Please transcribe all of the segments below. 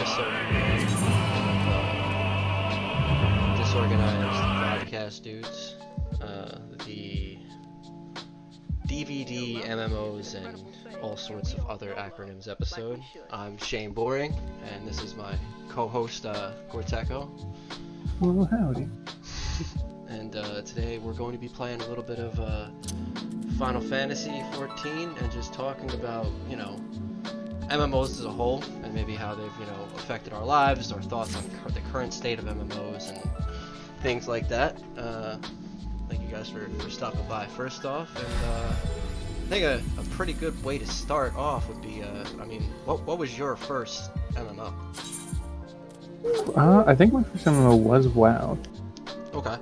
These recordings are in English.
episode of Disorganized Podcast Dudes. The DVD, MMOs, and all sorts of other acronyms episode. I'm Shane Boring, and this is my co-host, Corteco. Well, howdy. And today we're going to be playing a little bit of Final Fantasy XIV and just talking about, MMOs as a whole, and maybe how they've, affected our lives, our thoughts on the current state of MMOs and things like that. Thank you guys for stopping by first off, and I think a pretty good way to start off would be, what was your first MMO? I think my first MMO was WoW. Okay.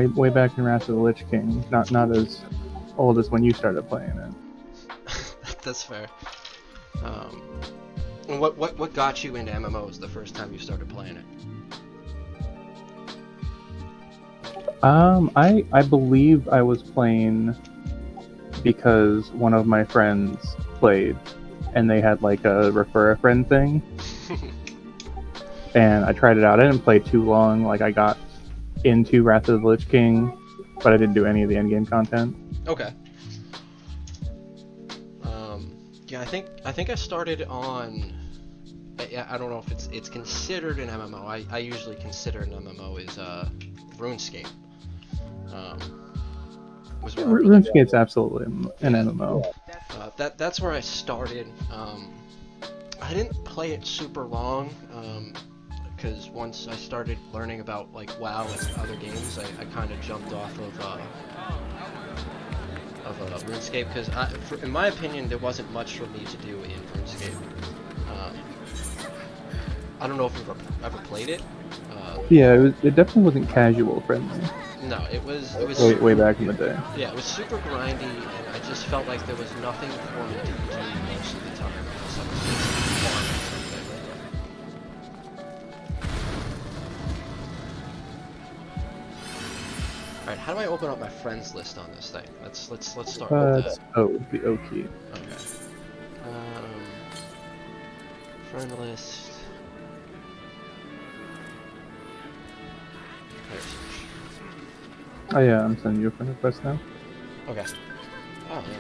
Way back in Wrath of the Lich King. Not as old as when you started playing it. That's fair. And what got you into MMOs the first time you started playing it? I believe I was playing because one of my friends played, and they had like a refer a friend thing. And I tried it out. I didn't play too long. Like, I got into Wrath of the Lich King, but I didn't do any of the endgame content. Okay. Yeah, I think I started on. I don't know if it's considered an MMO. I usually consider an MMO is RuneScape. RuneScape's absolutely an MMO. That's where I started. I didn't play it super long. Because once I started learning about like WoW and other games, I kind of jumped off of RuneScape because in my opinion there wasn't much for me to do in RuneScape. I don't know if you've ever played it. Yeah, it definitely wasn't casual friendly. No, it was way back in the day. Yeah, it was super grindy, and I just felt like there was nothing for me to do most of the time. Alright, how do I open up my friends list on this thing? Let's start with that. The O key. Okay. Friend list. Oh yeah, I'm sending you a friend request now. Okay. Oh, there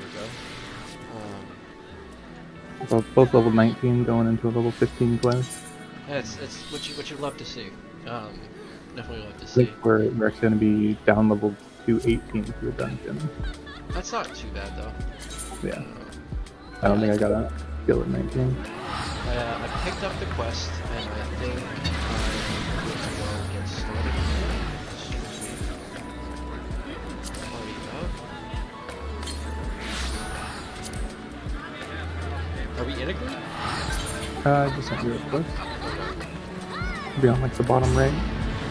we go. Both level 19 going into a level 15 class. Yeah, it's what you love to see. Definitely love to I see. think we're actually going to be down leveled to 18 for the dungeon. That's not too bad though. Yeah. I don't think I got a skill at 19. I picked up the quest, and I think I'm going to go get started. Are we in a group? I just sent you a request. Be on like the bottom right.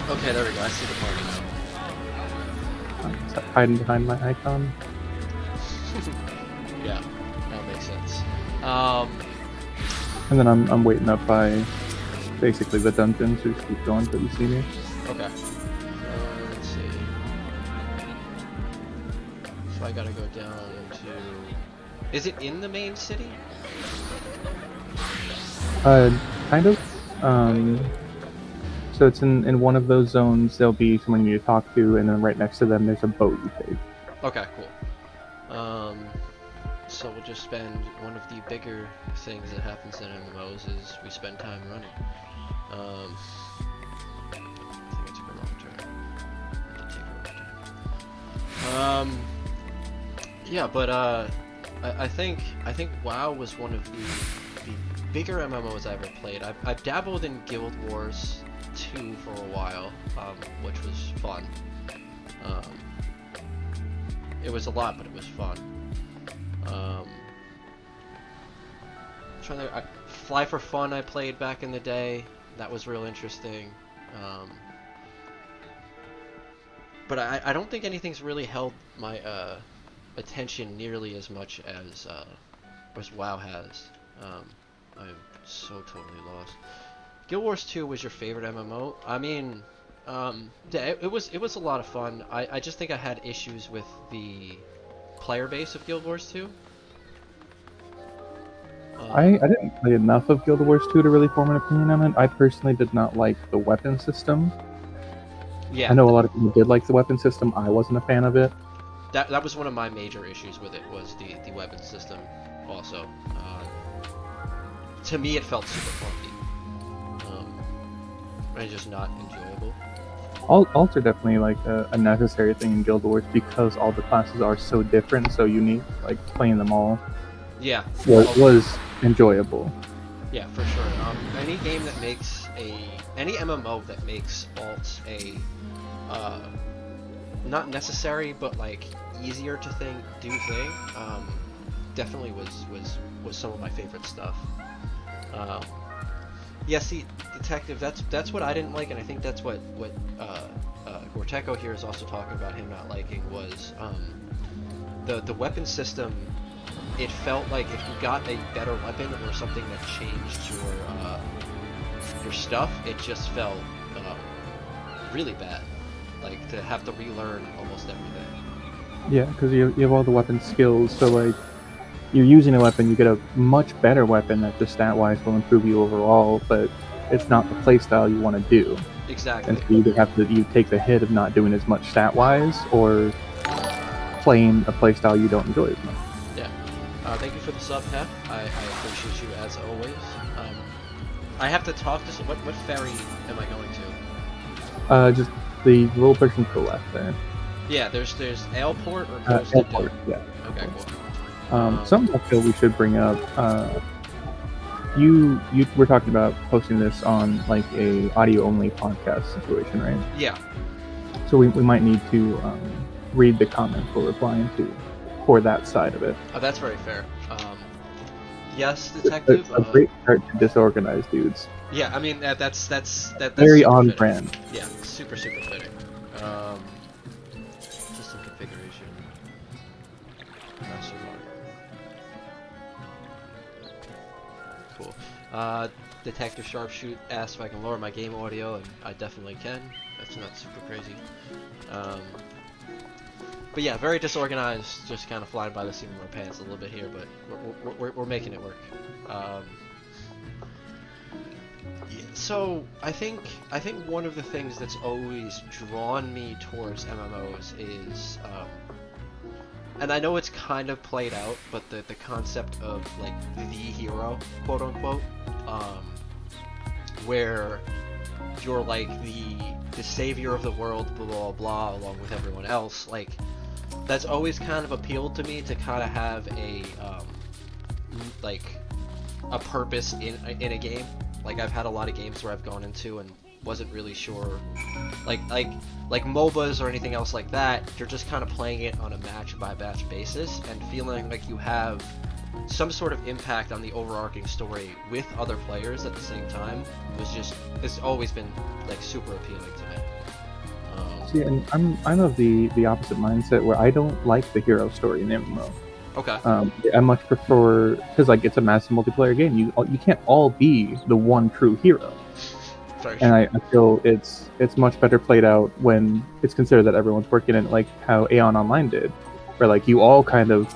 Okay, there we go. I see the party now. It's hiding behind my icon. Yeah, that makes sense. And then I'm waiting up by basically the dungeon, so just keep going until you see me. Okay. Let's see. So I gotta go down to. Is it in the main city? Kind of. So it's in one of those zones. There'll be someone you need to talk to, and then right next to them there's a boat you take. Okay, cool. So we'll just spend one of the bigger things that happens in MMOs is we spend time running. I think I took a wrong turn. I did take a wrong turn. Yeah, but I think WoW was one of the bigger MMOs I ever played. I've dabbled in Guild Wars 2 for a while, which was fun. It was a lot, but it was fun. Fly for Fun I played back in the day. That was real interesting. But I don't think anything's really held my attention nearly as much as WoW has. I'm so totally lost. Guild Wars 2 was your favorite MMO? I mean, yeah, it was a lot of fun. I just think I had issues with the player base of Guild Wars 2. I didn't play enough of Guild Wars 2 to really form an opinion on it. I personally did not like the weapon system. Yeah, I know a lot of people did like the weapon system. I wasn't a fan of it. that was one of my major issues with it, was the weapon system. Also, to me, it felt super clunky, and just not enjoyable. Alts are definitely like a necessary thing in Guild Wars because all the classes are so different, so unique. Like playing them all Yeah, was enjoyable. yeah, for sure. Any game that makes any MMO that makes alts a not necessary but like easier to do thing, definitely was some of my favorite stuff. Yeah, see, Detective, that's what I didn't like, and I think that's what Gorteco here is also talking about him not liking, was the weapon system. It felt like if you got a better weapon or something that changed your stuff, it just felt really bad. Like to have to relearn almost everything. Yeah, because you have all the weapon skills, so like you're using a weapon, you get a much better weapon that just stat-wise will improve you overall, but it's not the playstyle you want to do. Exactly. And so you either have to take the hit of not doing as much stat-wise, or playing a playstyle you don't enjoy as much. Yeah. Thank you for the sub, Hef. I appreciate you as always. I have to talk to some. What ferry am I going to? Just the little person to the left there. Yeah, there's Airport or Coast Airport, yeah. Okay, cool. Something I feel we should bring up. You were talking about posting this on like a audio only podcast situation, right? Yeah. So we might need to read the comments we're replying to for that side of it. Oh, that's very fair. Yes, Detective. It's a great start to disorganized dudes. Yeah, I mean that's very super on fitting. brand. Yeah, super fitting. System configuration. Master mark. Cool. Detective Sharpshoot asked if I can lower my game audio, and I definitely can. That's not super crazy. But yeah, very disorganized, just kind of flying by the seat of our pants a little bit here, but we're making it work. Yeah, so I think one of the things that's always drawn me towards MMOs is, and I know it's kind of played out, but the concept of like the hero, quote unquote, where you're like the savior of the world, blah blah blah, along with everyone else. Like that's always kind of appealed to me, to kind of have a like a purpose in a game. Like I've had a lot of games where I've gone into and wasn't really sure, like MOBAs or anything else like that. You're just kind of playing it on a match by match basis and feeling like you have some sort of impact on the overarching story with other players at the same time. It's always been like super appealing to me. See, and I'm of the opposite mindset where I don't like the hero story in MMO. Okay. I much prefer, because like it's a massive multiplayer game. You can't all be the one true hero. Very and I feel it's much better played out when it's considered that everyone's working in it, like how Aeon Online did, where like you all kind of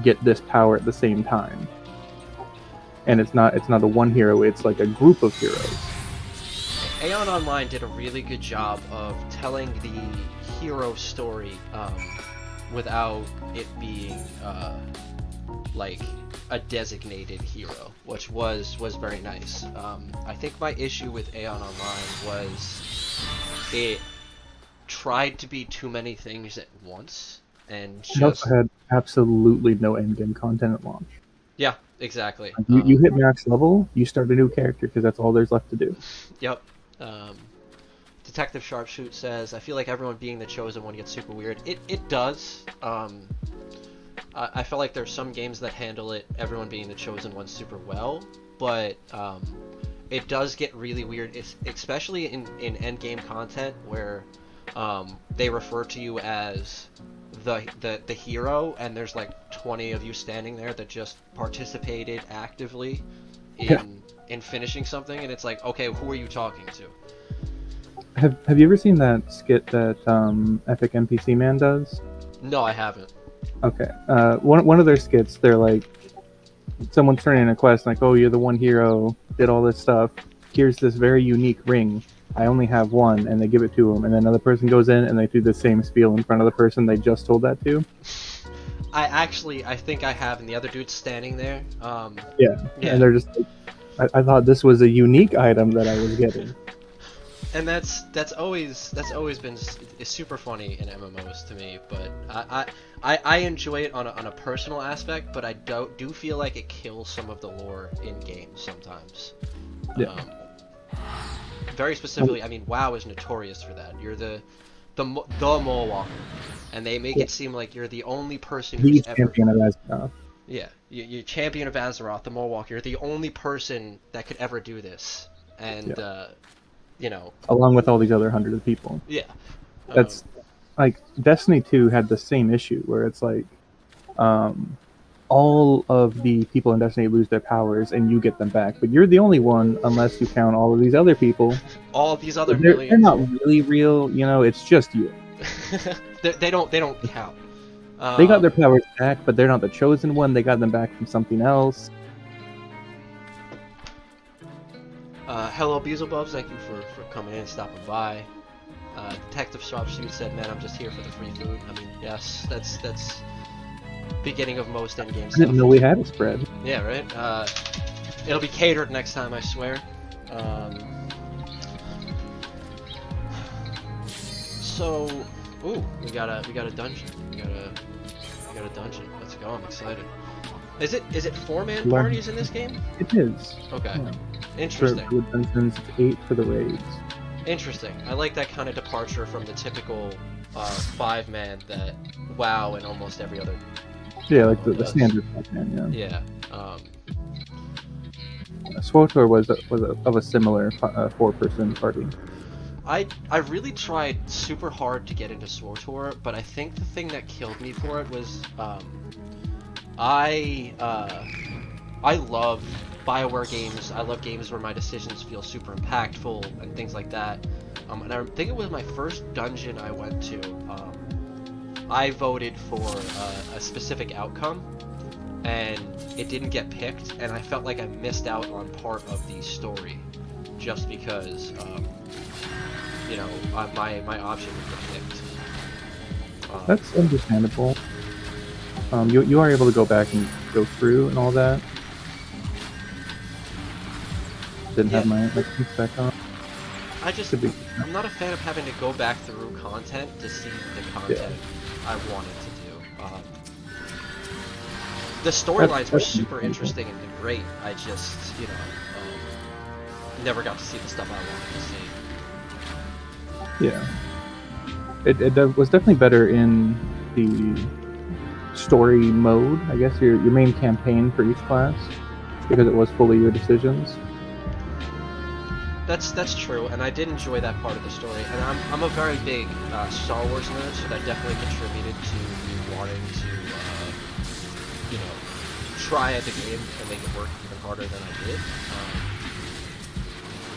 get this power at the same time, and it's not a one hero, it's like a group of heroes. Aeon Online did a really good job of telling the hero story without it being like a designated hero, which was very nice. I think my issue with Aeon Online was it tried to be too many things at once, and just... It also had absolutely no endgame content at launch. Yeah, exactly. You hit max level, you start a new character because that's all there's left to do. Yep. Detective Sharpshoot says, I feel like everyone being the chosen one gets super weird. It does. I feel like there's some games that handle it, everyone being the chosen one, super well, but it does get really weird, especially in endgame content where they refer to you as the hero, and there's like 20 of you standing there that just participated actively in finishing something, and it's like, okay, who are you talking to? Have you ever seen that skit that Epic NPC Man does? No, I haven't. Okay. One of their skits, they're like, someone's turning in a quest like, oh, you're the one hero, did all this stuff. Here's this very unique ring. I only have one, and they give it to them, and then another person goes in and they do the same spiel in front of the person they just told that to. I think I have, and the other dude's standing there. Yeah, and they're just like, I thought this was a unique item that I was getting. And that's always been super funny in MMOs to me, but I enjoy it on a personal aspect, but I do feel like it kills some of the lore in games sometimes. Yeah. Very specifically, I mean, WoW is notorious for that. You're the mole walker, and they make it seem like you're the only person who's ever champion of Azeroth. Yeah, you're champion of Azeroth, the mole walker. You're the only person that could ever do this, and you know, along with all these other hundreds of people. Yeah, that's like Destiny 2 had the same issue where it's like, all of the people in Destiny lose their powers and you get them back, but you're the only one unless you count all of these other people. All of these other millions. They're not really real, you know. It's just you. they don't count. They got their powers back, but they're not the chosen one. They got them back from something else. Hello, Beelzebubs. Thank you for coming in and stopping by. Detective Sharpshoot said, "Man, I'm just here for the free food." I mean, yes, that's beginning of most endgame stuff. I didn't know we had a spread. Yeah, right. It'll be catered next time, I swear. So, ooh, we got a dungeon. We got a dungeon. Let's go. I'm excited. Is it 4-man parties in this game? It is. Okay. Yeah. Interesting. For the dungeons, it's 8 for the raids. Interesting. I like that kind of departure from the typical 5-man that WoW and almost every other. Yeah, like the standard 5-man. Yeah. SWTOR was of a similar 4-person party. I really tried super hard to get into SWTOR, but I think the thing that killed me for it was I love BioWare games. I love games where my decisions feel super impactful and things like that. And I think it was my first dungeon I went to. I voted for a specific outcome, and it didn't get picked, and I felt like I missed out on part of the story just because, you know, my option didn't get picked. That's understandable. You are able to go back and go through and all that. Didn't have my keys back on. I'm not a fan of having to go back through content to see the content I wanted to do. The storylines were super interesting and great. I just, you know, never got to see the stuff I wanted to see. Yeah. It was definitely better in the story mode, I guess, your main campaign for each class, because it was fully your decisions. That's true, and I did enjoy that part of the story. And I'm a very big Star Wars nerd, so that definitely contributed to me wanting to, you know, try at the game and make it work even harder than I did.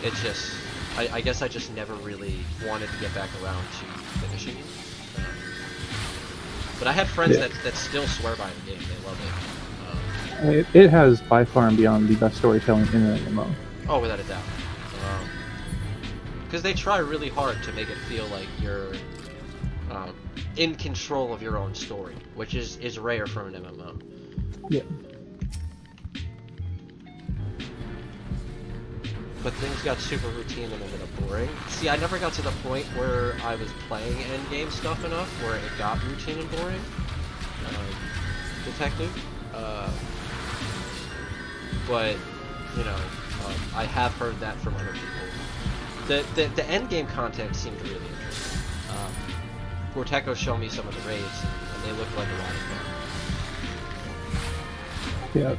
It just, I guess I just never really wanted to get back around to finishing it. But I have friends that still swear by the game. They love it. It has by far and beyond the best storytelling in an MMO. Oh, without a doubt. Because they try really hard to make it feel like you're in control of your own story, which is rare from an MMO. Yeah. But things got super routine and ended up boring. See, I never got to the point where I was playing endgame stuff enough where it got routine and boring. Detective. But, you know, I have heard that from other people. The endgame content seemed really interesting. Gorteco showed me some of the raids, and they looked like a lot of fun. Yeah,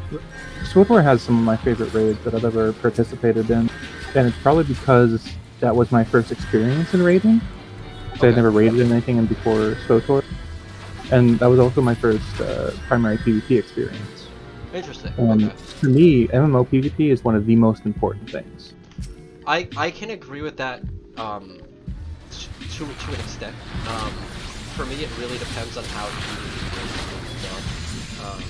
SWTOR has some of my favorite raids that I've ever participated in, and it's probably because that was my first experience in raiding. So I never raided in anything before SWTOR, and that was also my first primary PvP experience. Interesting. For me, MMO PvP is one of the most important things. I can agree with that to an extent. For me, it really depends on how PvP is done.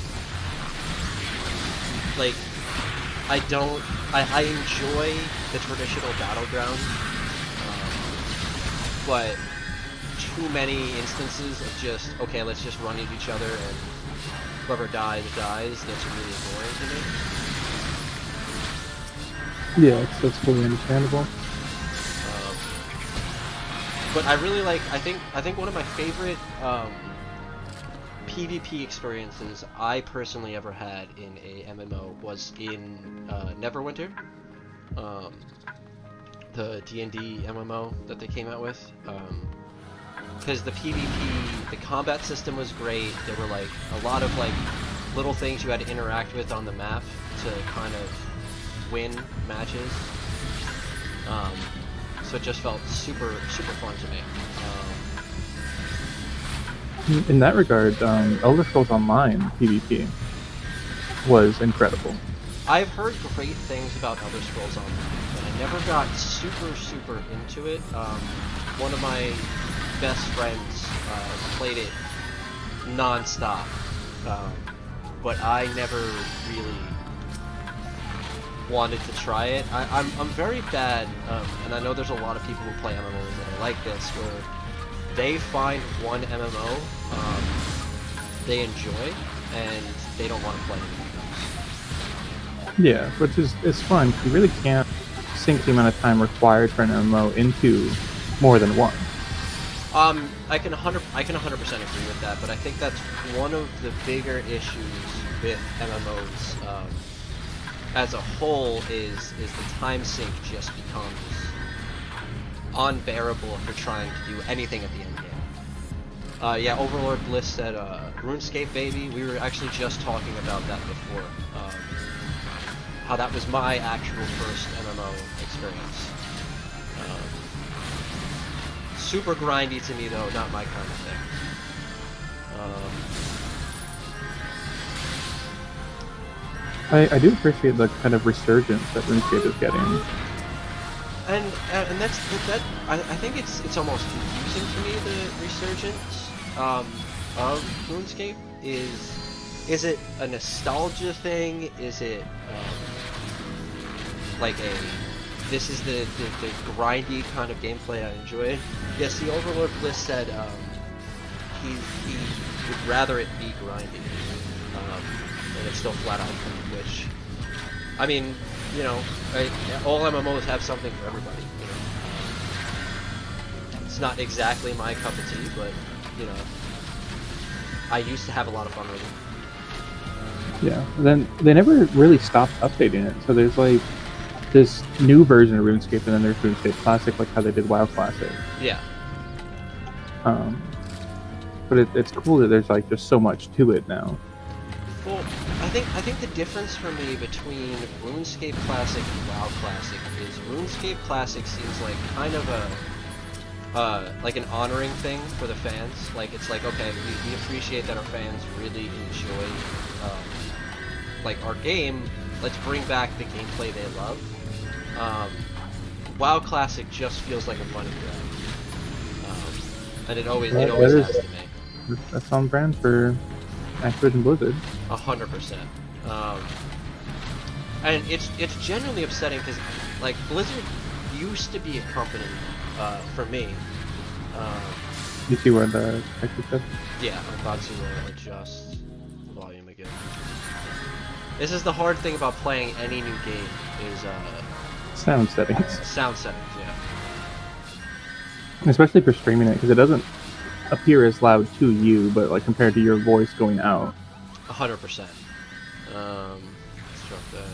I enjoy the traditional battleground, but too many instances of just, okay, let's just run into each other and whoever dies, dies, gets really boring to me. Yeah, that's fully understandable. But I really like, I think one of my favorite PvP experiences I personally ever had in a MMO was in Neverwinter, the D&D MMO that they came out with. Because the PvP, the combat system was great. There were like a lot of like little things you had to interact with on the map to kind of win matches. So it just felt super fun to me. In that regard, Elder Scrolls Online PvP was incredible. I've heard great things about Elder Scrolls Online, but I never got super into it. One of my best friends played it non-stop, but I never really wanted to try it. I'm very bad, and I know there's a lot of people who play MMOs that are like this, where they find one MMO they enjoy, and they don't want to play anything else. Yeah, which is fun. You really can't sink the amount of time required for an MMO into more than one. I can 100% agree with that, but I think that's one of the bigger issues with MMOs as a whole is the time sink just becomes unbearable if you're trying to do anything at the end game. Yeah, Overlord Bliss said, RuneScape baby. We were actually just talking about that before. How that was my actual first MMO experience. Super grindy to me though, not my kind of thing. I do appreciate the kind of resurgence that RuneScape is getting. And that's that. I think it's almost confusing to me, the resurgence of RuneScape. Is it a nostalgia thing? Is it like this is the grindy kind of gameplay I enjoy? Yes, the Overlord Bliss said he would rather it be grindy, and it's still flat out fun, which, I mean, you know, all MMOs have something for everybody, you know. It's not exactly my cup of tea, but, you know, I used to have a lot of fun with it. Yeah, then they never really stopped updating it, so there's like this new version of RuneScape, and then there's RuneScape Classic, like how they did WoW Classic. Yeah. But it's cool that there's like just so much to it now. Well, I think the difference for me between RuneScape Classic and WoW Classic is RuneScape Classic seems like kind of a like an honoring thing for the fans. Like it's like, okay, we appreciate that our fans really enjoy like our game. Let's bring back the gameplay they love. WoW Classic just feels like a money grab, and it always has to me. That's on brand for Activision Blizzard. 100%. And it's genuinely upsetting because, like, Blizzard used to be a company for me. You see what the text said? Yeah, I'm about to adjust the volume again. This is the hard thing about playing any new game is sound settings. Sound settings, yeah. Especially for streaming it, because it doesn't appear as loud to you, but like compared to your voice going out. 100%. Let's drop that.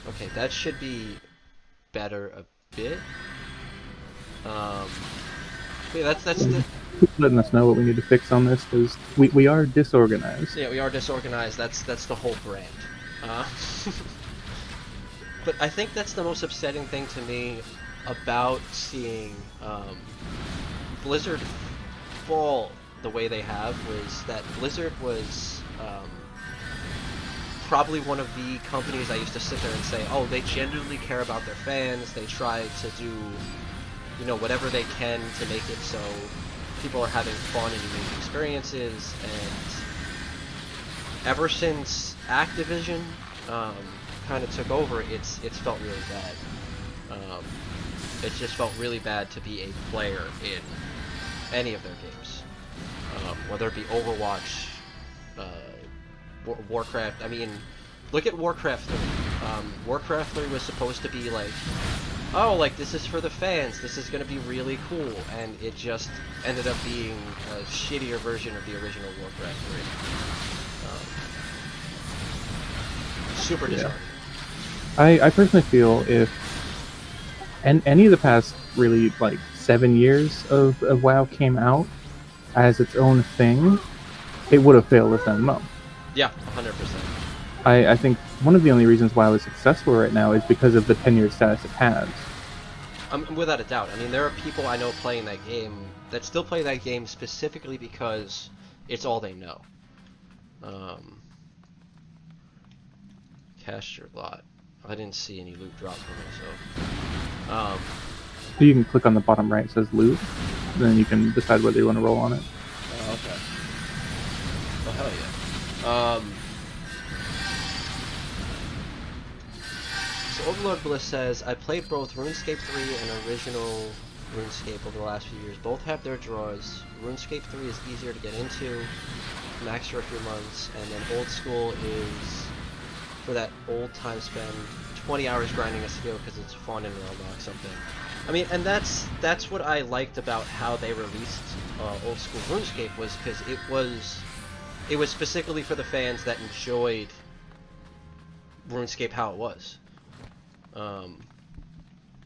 Okay, that should be better a bit. Yeah, that's the. Letting us know what we need to fix on this, because we are disorganized. Yeah, we are disorganized. That's the whole brand. But I think that's the most upsetting thing to me about seeing Blizzard fall the way they have, was that Blizzard was probably one of the companies I used to sit there and say, oh, they genuinely care about their fans. They try to do, you know, whatever they can to make it so people are having fun and unique experiences, and ever since Activision kind of took over, it's felt really bad. It just felt really bad to be a player in any of their games, whether it be Overwatch, Warcraft. I mean, look at Warcraft 3. Warcraft 3 was supposed to be like, oh, like this is for the fans, this is gonna be really cool, and it just ended up being a shittier version of the original Warcraft 3. Super disheartening. I personally feel if any of the past really like 7 years of WoW came out as its own thing, it would have failed as an MMO. Yeah, 100%. I think one of the only reasons WoW is successful right now is because of the tenured status it has. Without a doubt. I mean, there are people I know playing that game that still play that game specifically because it's all they know. Cast your lot. I didn't see any loot drop for myself. So you can click on the bottom right, it says loot, then you can decide whether you want to roll on it. Oh, okay. Oh, hell yeah. So Overlord Bliss says, I played both RuneScape 3 and original RuneScape over the last few years. Both have their draws. RuneScape 3 is easier to get into, max for a few months, and then old school is for that old time spend, 20 hours grinding a skill because it's fun and it'll unlock something. I mean, and that's what I liked about how they released old school RuneScape, was because it was specifically for the fans that enjoyed RuneScape how it was. And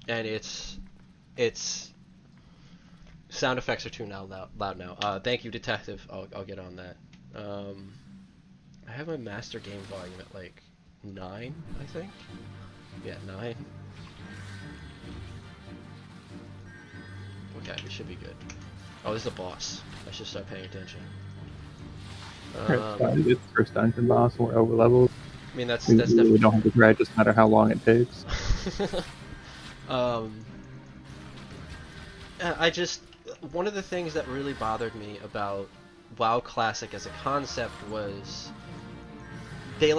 it's sound effects are too loud now. Thank you, Detective. I'll get on that. I have my master game volume at like 9, I think. Yeah, 9. Okay, we should be good. Oh, this is a boss. I should start paying attention. It's the first dungeon boss, and we're over leveled. I mean, that's We definitely. don't have to grind, just no matter how long it takes. One of the things that really bothered me about WoW Classic as a concept was they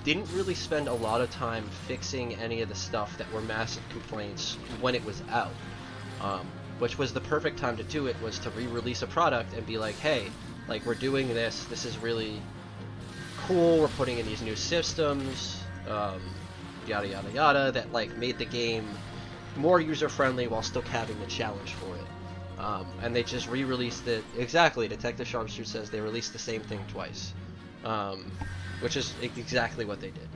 didn't really spend a lot of time fixing any of the stuff that were massive complaints when it was out. Which was the perfect time to do it, was to re-release a product and be like, hey, like, we're doing this is really cool, we're putting in these new systems, yada yada yada, that like made the game more user-friendly while still having the challenge for it. And they just re-released it. Exactly, Detective Sharpshooter says they released the same thing twice. Which is exactly what they did.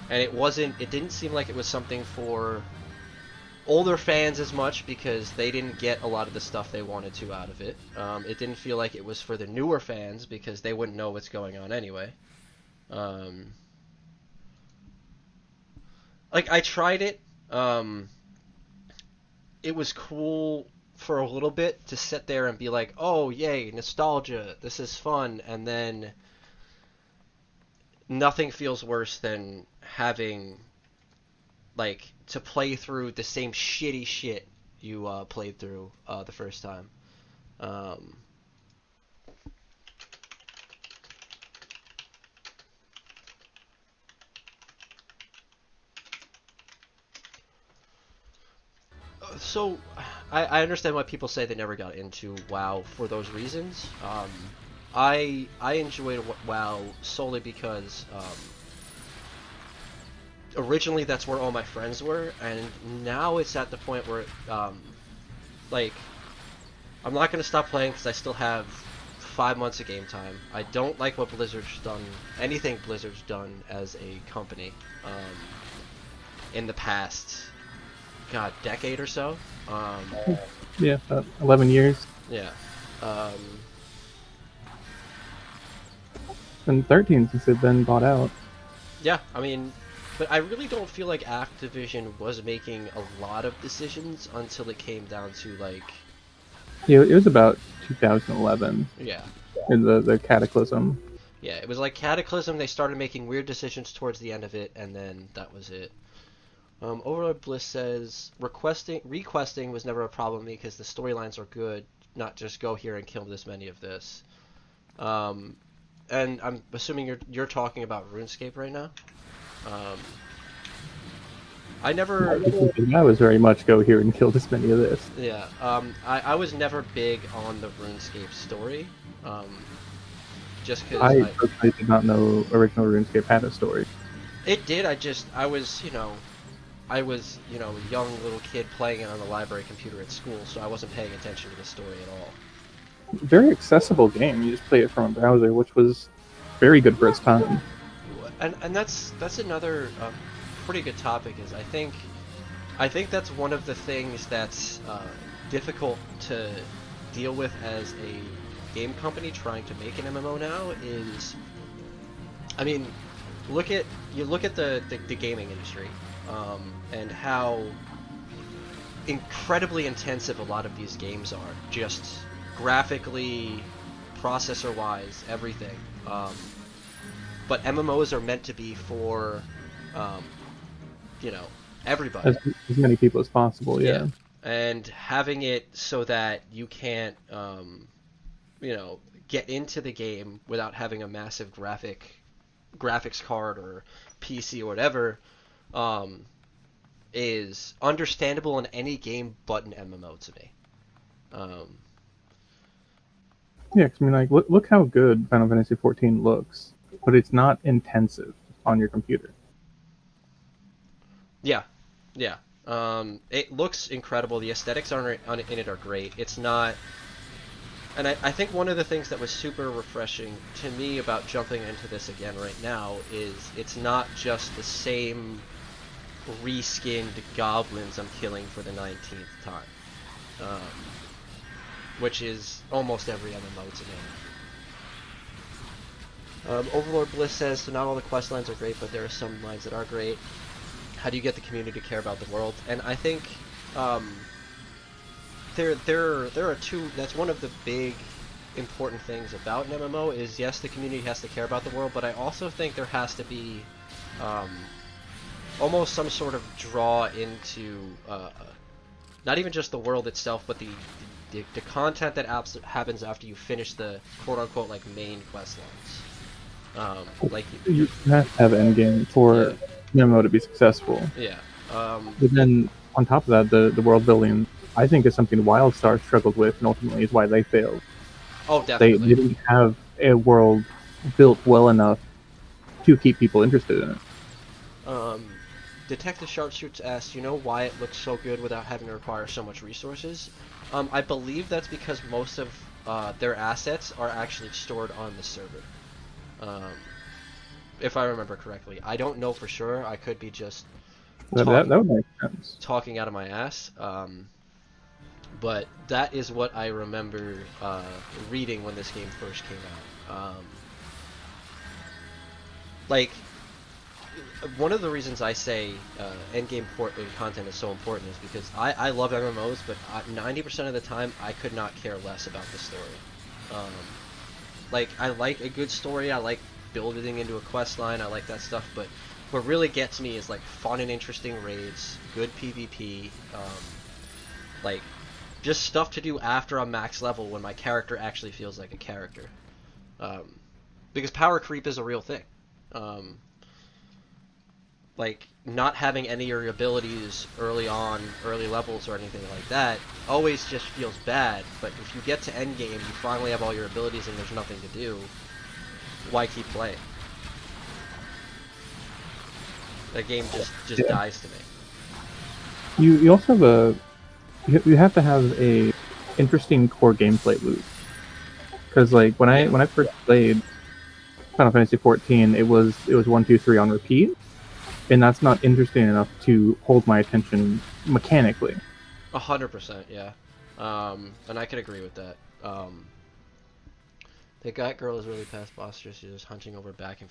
And it didn't seem like it was something for older fans as much, because they didn't get a lot of the stuff they wanted to out of it. It didn't feel like it was for the newer fans, because they wouldn't know what's going on anyway. Like, I tried it. It was cool for a little bit to sit there and be like, oh, yay, nostalgia, this is fun, and then nothing feels worse than having, like, to play through the same shitty shit you played through the first time. So, I understand why people say they never got into WoW for those reasons. I enjoyed WoW solely because originally that's where all my friends were, and now it's at the point where like, I'm not going to stop playing because I still have 5 months of game time. I don't like what Blizzard's done, anything Blizzard's done as a company in the past, god, decade or so. Yeah, about 11 years. Yeah. And 13 since they've been bought out. Yeah, I mean, but I really don't feel like Activision was making a lot of decisions until it came down to, like... Yeah, it was about 2011. Yeah. In the Cataclysm. Yeah, it was like Cataclysm, they started making weird decisions towards the end of it, and then that was it. Overlord Bliss says, requesting was never a problem because the storylines are good, not just go here and kill this many of this. And I'm assuming you're talking about RuneScape right now. Um, I never, I was very much go here and kill this many of this. yeah, I was never big on the RuneScape story, um, just because I personally did not know original RuneScape had a story. it did. I was, a young little kid playing it on the library computer at school, so I wasn't paying attention to the story at all. Very accessible game. You just play it from a browser, which was very good for its time. And that's another pretty good topic. Is I think that's one of the things that's difficult to deal with as a game company trying to make an MMO now. Is I mean, look at the gaming industry and how incredibly intensive a lot of these games are, just graphically, processor-wise, everything. But MMOs are meant to be for, um, everybody. As many people as possible, yeah. And having it so that you can't, get into the game without having a massive graphics card or PC or whatever, is understandable in any game but an MMO to me. Yeah, 'cause, I mean, like, look how good Final Fantasy XIV looks, but it's not intensive on your computer. Yeah, yeah. It looks incredible. The aesthetics in it are great. It's not, and I think one of the things that was super refreshing to me about jumping into this again right now is it's not just the same reskinned goblins I'm killing for the 19th time, which is almost every MMO to me. Overlord Bliss says, so not all the quest lines are great, but there are some lines that are great. How do you get the community to care about the world? And I think there are two. That's one of the big important things about an MMO is, yes, the community has to care about the world, but I also think there has to be almost some sort of draw into not even just the world itself, but the content that happens after you finish the quote-unquote like main quest lines. Like you have to have an end game for MMO to be successful. Yeah. But then on top of that, the world building, I think, is something WildStar struggled with, and ultimately is why they failed. Oh, definitely. They didn't have a world built well enough to keep people interested in it. Detective Sharpshoots asked, you know why it looks so good without having to require so much resources? I believe that's because most of their assets are actually stored on the server. If I remember correctly. I don't know for sure. I could be just That would make sense. talking out of my ass. But that is what I remember reading when this game first came out. Like, one of the reasons I say endgame content is so important is because I love MMOs, but 90% of the time I could not care less about the story. Like, I like a good story, I like building into a quest line, I like that stuff, but what really gets me is like fun and interesting raids, good PvP, like just stuff to do after I'm max level when my character actually feels like a character. Because power creep is a real thing. Like, not having any of your abilities early levels or anything like that, always just feels bad, but if you get to endgame, you finally have all your abilities and there's nothing to do, why keep playing? That game just dies to me. You also have you have to have a interesting core gameplay loop, because like when I first played Final Fantasy XIV, it was 1, 2, 3 on repeat, and that's not interesting enough to hold my attention mechanically. 100%, yeah. And I could agree with that. The Gat Girl is really past posture. She's just hunching over asking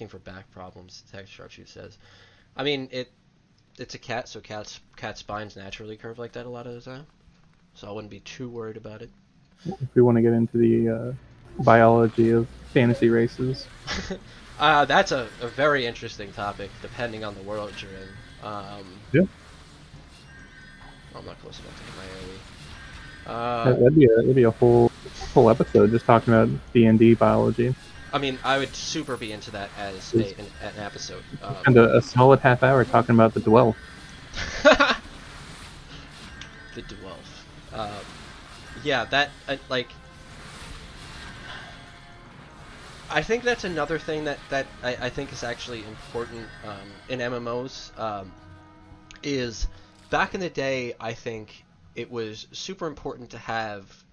for back problems. Text Sharpshoot says. I mean, it's a cat, so cat spines naturally curve like that a lot of the time. So I wouldn't be too worried about it. If we want to get into the biology of fantasy races. That's a very interesting topic, depending on the world you're in. Yeah. I'm not close enough to get my AoE. Uh, That'd be a whole episode just talking about D&D biology. I mean, I would super be into that as It's an episode. spend a solid half hour talking about the Dwell. The Dwelf. Yeah, that like. I think that's another thing that I think is actually important in MMOs. Is back in the day, I think it was super important to have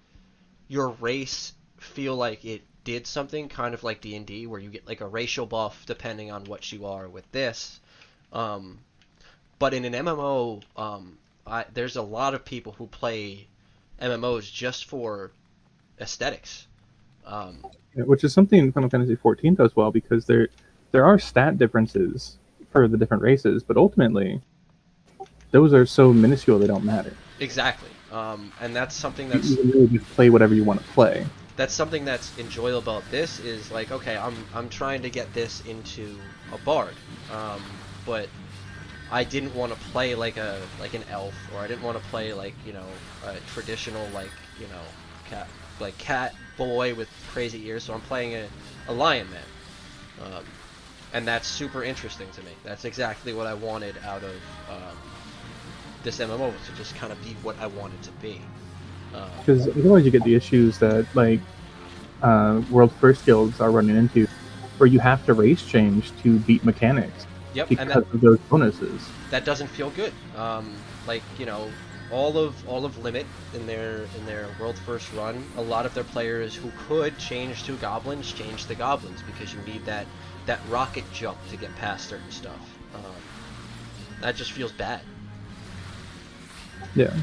your race feel like it did something, kind of like D&D, where you get like a racial buff depending on what you are with this. Um, but in an MMO, there's a lot of people who play MMOs just for aesthetics. Um, Which is something Final Fantasy XIV does well because there are stat differences for the different races, but ultimately those are so minuscule they don't matter. exactly, and You can really just play whatever you want to play. that's something that's enjoyable about this is like, okay, I'm trying to get this into a bard, but I didn't want to play like an elf, or I didn't want to play like, you know, a traditional, like, you know, cat boy with crazy ears. So I'm playing a lion man, and that's super interesting to me. That's exactly what I wanted out of this MMO, was to just kind of be what I wanted to be. Because otherwise you get the issues that like world first guilds are running into, where you have to race change to beat mechanics Yep, and because of those bonuses. that doesn't feel good. Like, you know, all of Limit in their world first run, a lot of their players who could change to goblins change to goblins because you need that rocket jump to get past certain stuff. That just feels bad. Yeah.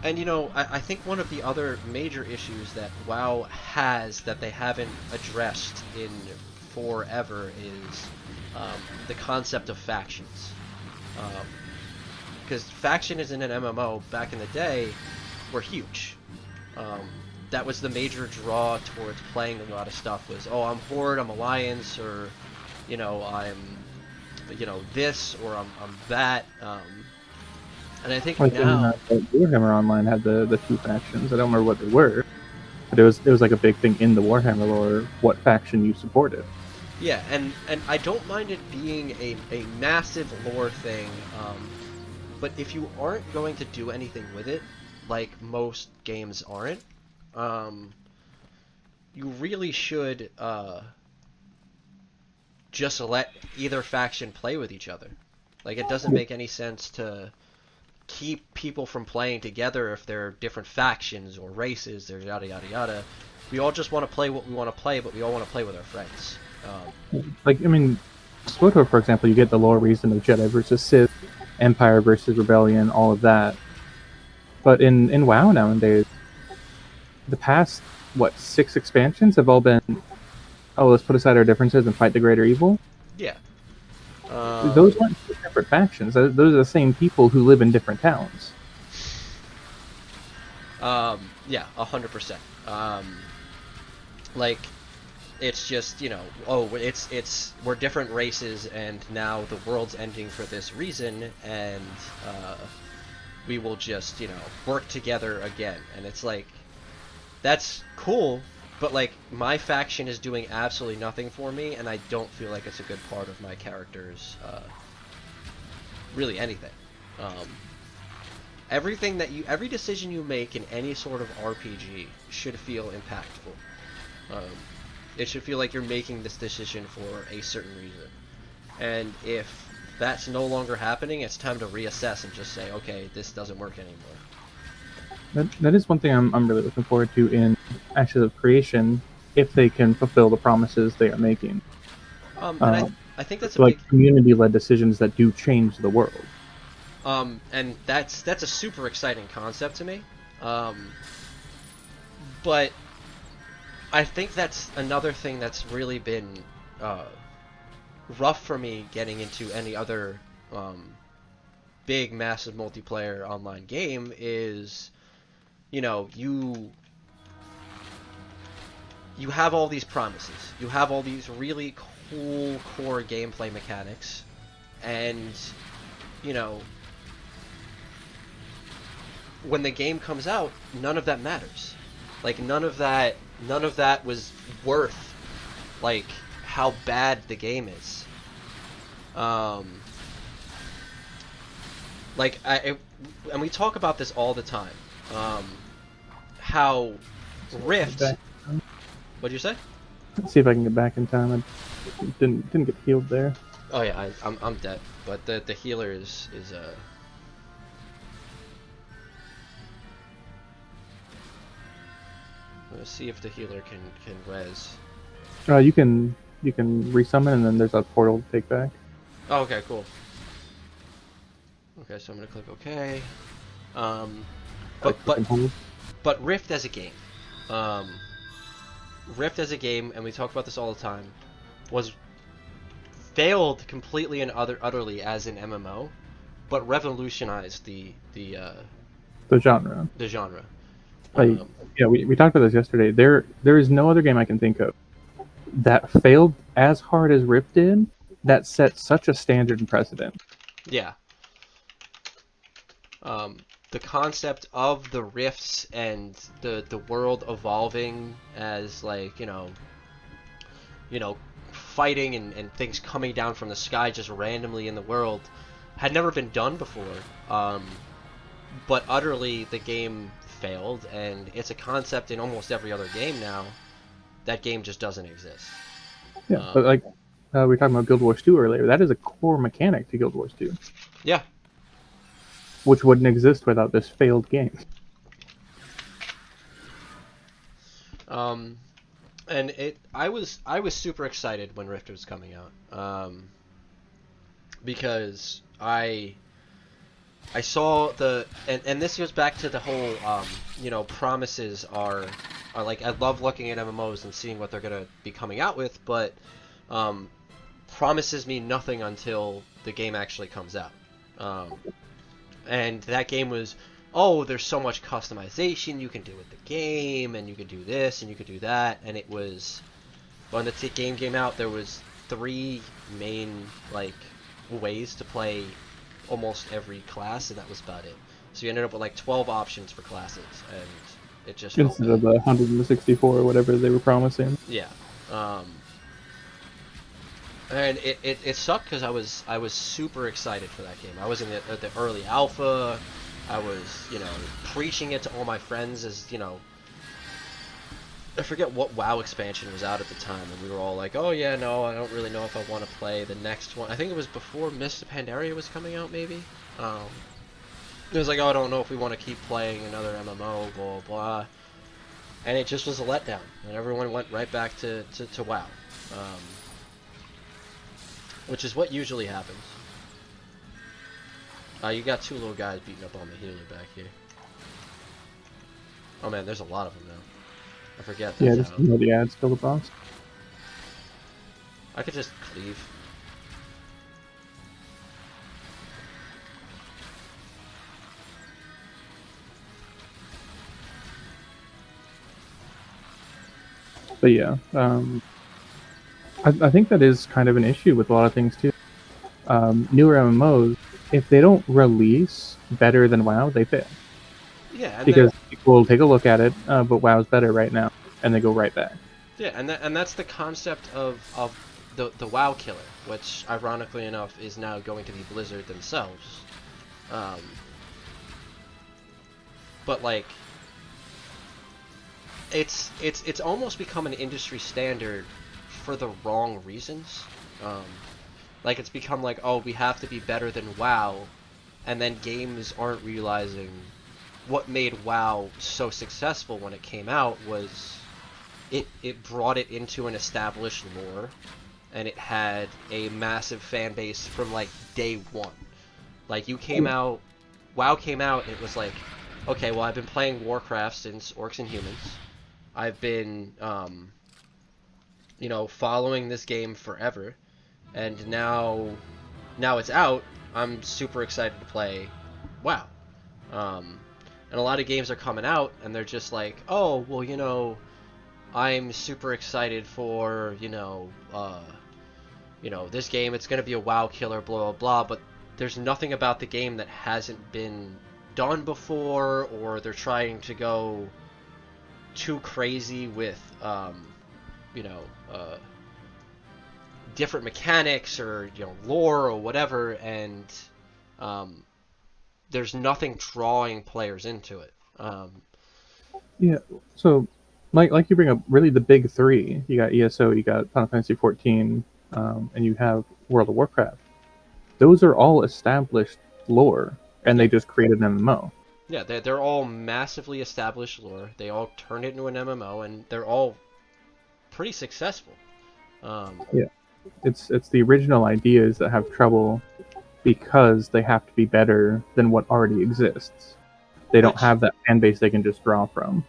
And you know, I think one of the other major issues that WoW has that they haven't addressed in forever is the concept of factions. Because factions in an MMO back in the day were huge. That was the major draw towards playing a lot of stuff, was, oh, I'm Horde, I'm Alliance, or, you know, I'm, you know, this, or I'm that. And I think Like now... Warhammer Online had the two factions. I don't remember what they were, but it was like a big thing in the Warhammer lore what faction you supported. Yeah, and I don't mind it being a massive lore thing, but if you aren't going to do anything with it, like most games aren't, you really should just let either faction play with each other. Like, it doesn't make any sense to keep people from playing together if they're different factions or races, or yada yada yada. We all just want to play what we want to play, but we all want to play with our friends. Like, I mean, SWTOR, for example, you get the lore reason of Jedi versus Sith, Empire versus Rebellion, all of that. But in WoW nowadays, the past, 6 expansions have all been, oh, let's put aside our differences and fight the greater evil? Yeah. Those weren't two separate factions. Those are the same people who live in different towns. Yeah, 100%. Like, it's just, you know, oh, we're different races, and now the world's ending for this reason, and we will just, you know, work together again. And it's like, that's cool, but like, my faction is doing absolutely nothing for me, and I don't feel like it's a good part of my character's really anything. Every decision you make in any sort of RPG should feel impactful. It should feel like you're making this decision for a certain reason. And if that's no longer happening, it's time to reassess and just say, okay, this doesn't work anymore. That is one thing I'm really looking forward to in Ashes of Creation, if they can fulfill the promises they are making. And I think that's like community-led decisions that do change the world. And that's a super exciting concept to me. But I think that's another thing that's really been rough for me getting into any other big, massive multiplayer online game is, you know, you have all these promises. You have all these really cool core gameplay mechanics, and, you know, when the game comes out, none of that matters. Like none of that was worth like how bad the game is. And we talk about this all the time. How Rift. What'd you say? Let's see if I can get back in time. I didn't get healed there. Oh yeah, I'm dead. But the healer is Let's see if the healer can res. You can resummon, and then there's a portal to take back. Oh, okay, cool. Okay, so I'm gonna click OK. But Rift as a game, Rift as a game, and we talk about this all the time, was failed completely and utterly as an MMO, but revolutionized the genre. The genre. Yeah, we talked about this yesterday. There is no other game I can think of that failed as hard as Rift did, that set such a standard and precedent. Yeah. The concept of the rifts and the world evolving as like, you know, fighting and things coming down from the sky just randomly in the world had never been done before. But utterly the game failed, and it's a concept in almost every other game now. That game just doesn't exist. Yeah, but like we were talking about Guild Wars 2 earlier, that is a core mechanic to Guild Wars 2. Yeah. Which wouldn't exist without this failed game. And I was super excited when Rift was coming out, because I saw and this goes back to the whole promises are like, I love looking at MMOs and seeing what they're gonna be coming out with, but promises mean nothing until the game actually comes out. And that game was, oh, there's so much customization you can do with the game, and you can do this and you can do that, and it was, when the game came out, there was 3 main like ways to play almost every class, and that was about it. So you ended up with like 12 options for classes, and it just instead of the 164 or whatever they were promising. Yeah. And it sucked because I was super excited for that game. I was in the early alpha. I was, preaching it to all my friends as, I forget what WoW expansion was out at the time, and we were all like, oh yeah, no, I don't really know if I want to play the next one. I think it was before Mist of Pandaria was coming out, maybe? It was like, oh, I don't know if we want to keep playing another MMO, blah, blah. And it just was a letdown, and everyone went right back to WoW. Which is what usually happens. You got 2 little guys beating up on the healer back here. Oh man, there's a lot of them now. I forget. Yeah, just ignore the ads, kill the boss. I could just cleave. But yeah, I think that is kind of an issue with a lot of things too. Newer MMOs, if they don't release better than WoW, they fail. Yeah, because people will take a look at it, but WoW's better right now, and they go right back. Yeah, and that's the concept of the WoW killer, which ironically enough is now going to be Blizzard themselves. But like, it's almost become an industry standard for the wrong reasons. Like, it's become like, oh, we have to be better than WoW, and then games aren't realizing what made WoW so successful when it came out was it brought it into an established lore, and it had a massive fan base from like day one. Like, you came out, WoW came out, and it was like, okay, well, I've been playing Warcraft since Orcs and Humans. I've been following this game forever, and now it's out. I'm super excited to play WoW. And a lot of games are coming out, and they're just like, oh, well, I'm super excited for, this game. It's going to be a WoW killer, blah, blah, blah. But there's nothing about the game that hasn't been done before, or they're trying to go too crazy with, you know, different mechanics or lore or whatever, and um, there's nothing drawing players into it. Yeah. So, like you bring up, really the big three. You got ESO, you got Final Fantasy 14, and you have World of Warcraft. Those are all established lore, and Yeah, they just created an MMO. yeah, they're all massively established lore. They all turned it into an MMO, and they're all pretty successful. Um, Yeah. It's the original ideas that have trouble because they have to be better than what already exists. They don't which have that fan base they can just draw from.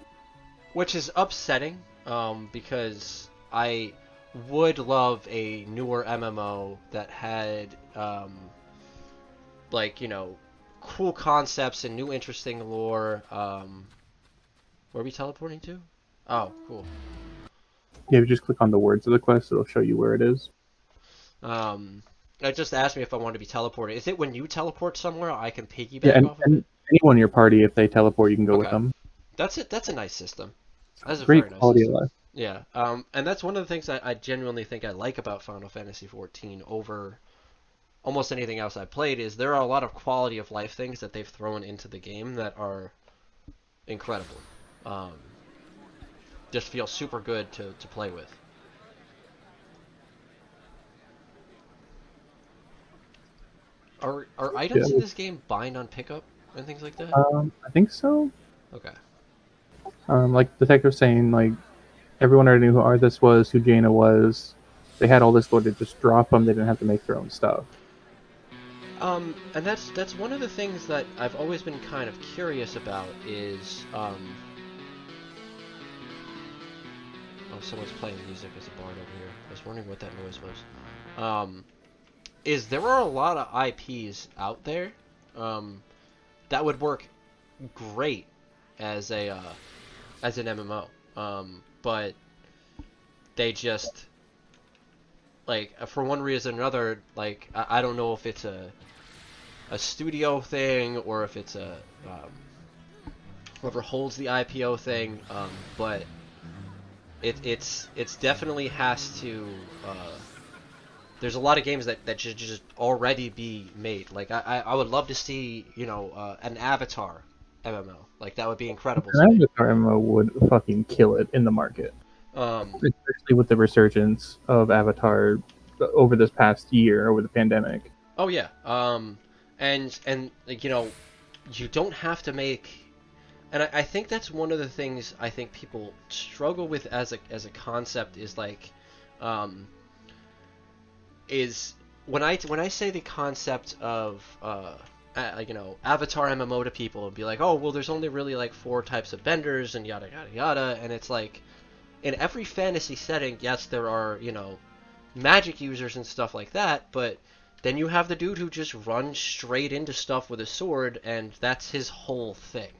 which is upsetting, because I would love a newer MMO that had like cool concepts and new interesting lore. Where are we teleporting to? Oh, cool. Yeah, if you just click on the words of the quest, it'll show you where it is. Um, it just asked me if I wanted to be teleported. Is it when you teleport somewhere, I can Yeah, piggyback off of and it? anyone in your party, if they teleport, you can go with Okay, them. that's it. That's a nice system. That's a very Great nice quality of system. life. Yeah. And that's one of the things I genuinely think I like about Final Fantasy XIV over almost anything else I've played is there are a lot of quality of life things that they've thrown into the game that are incredible. Um, just feel super good to play with. Are Yeah. items in this game bind on pickup and things like that? I think so. Okay. Like the tech was saying, like everyone already knew who Arthas was, who Jaina was. They had all this lore to just drop them. They didn't have to make their own stuff. And that's one of the things that I've always been kind of curious about is oh, someone's playing music as a bard over here. I was wondering what that noise was. Is there are a lot of IPs out there that would work great as a as an MMO, but they just like for one reason or another, like I don't know if it's a studio thing or if it's a whoever holds the IPO thing, but it's definitely has to. There's a lot of games that should just already be made. Like I would love to see an Avatar MMO. Like that would be incredible to An me. Avatar MMO would fucking kill it in the market, Um, especially with the resurgence of Avatar over this past year, over the pandemic. oh yeah. And like you don't have to make. And I think that's one of the things I think people struggle with as a concept is like, is when I say the concept of Avatar MMO to people and be like, oh well, there's only really like four types of benders and yada yada yada, and it's like in every fantasy setting, yes, there are magic users and stuff like that, but then you have the dude who just runs straight into stuff with a sword, and that's his whole thing.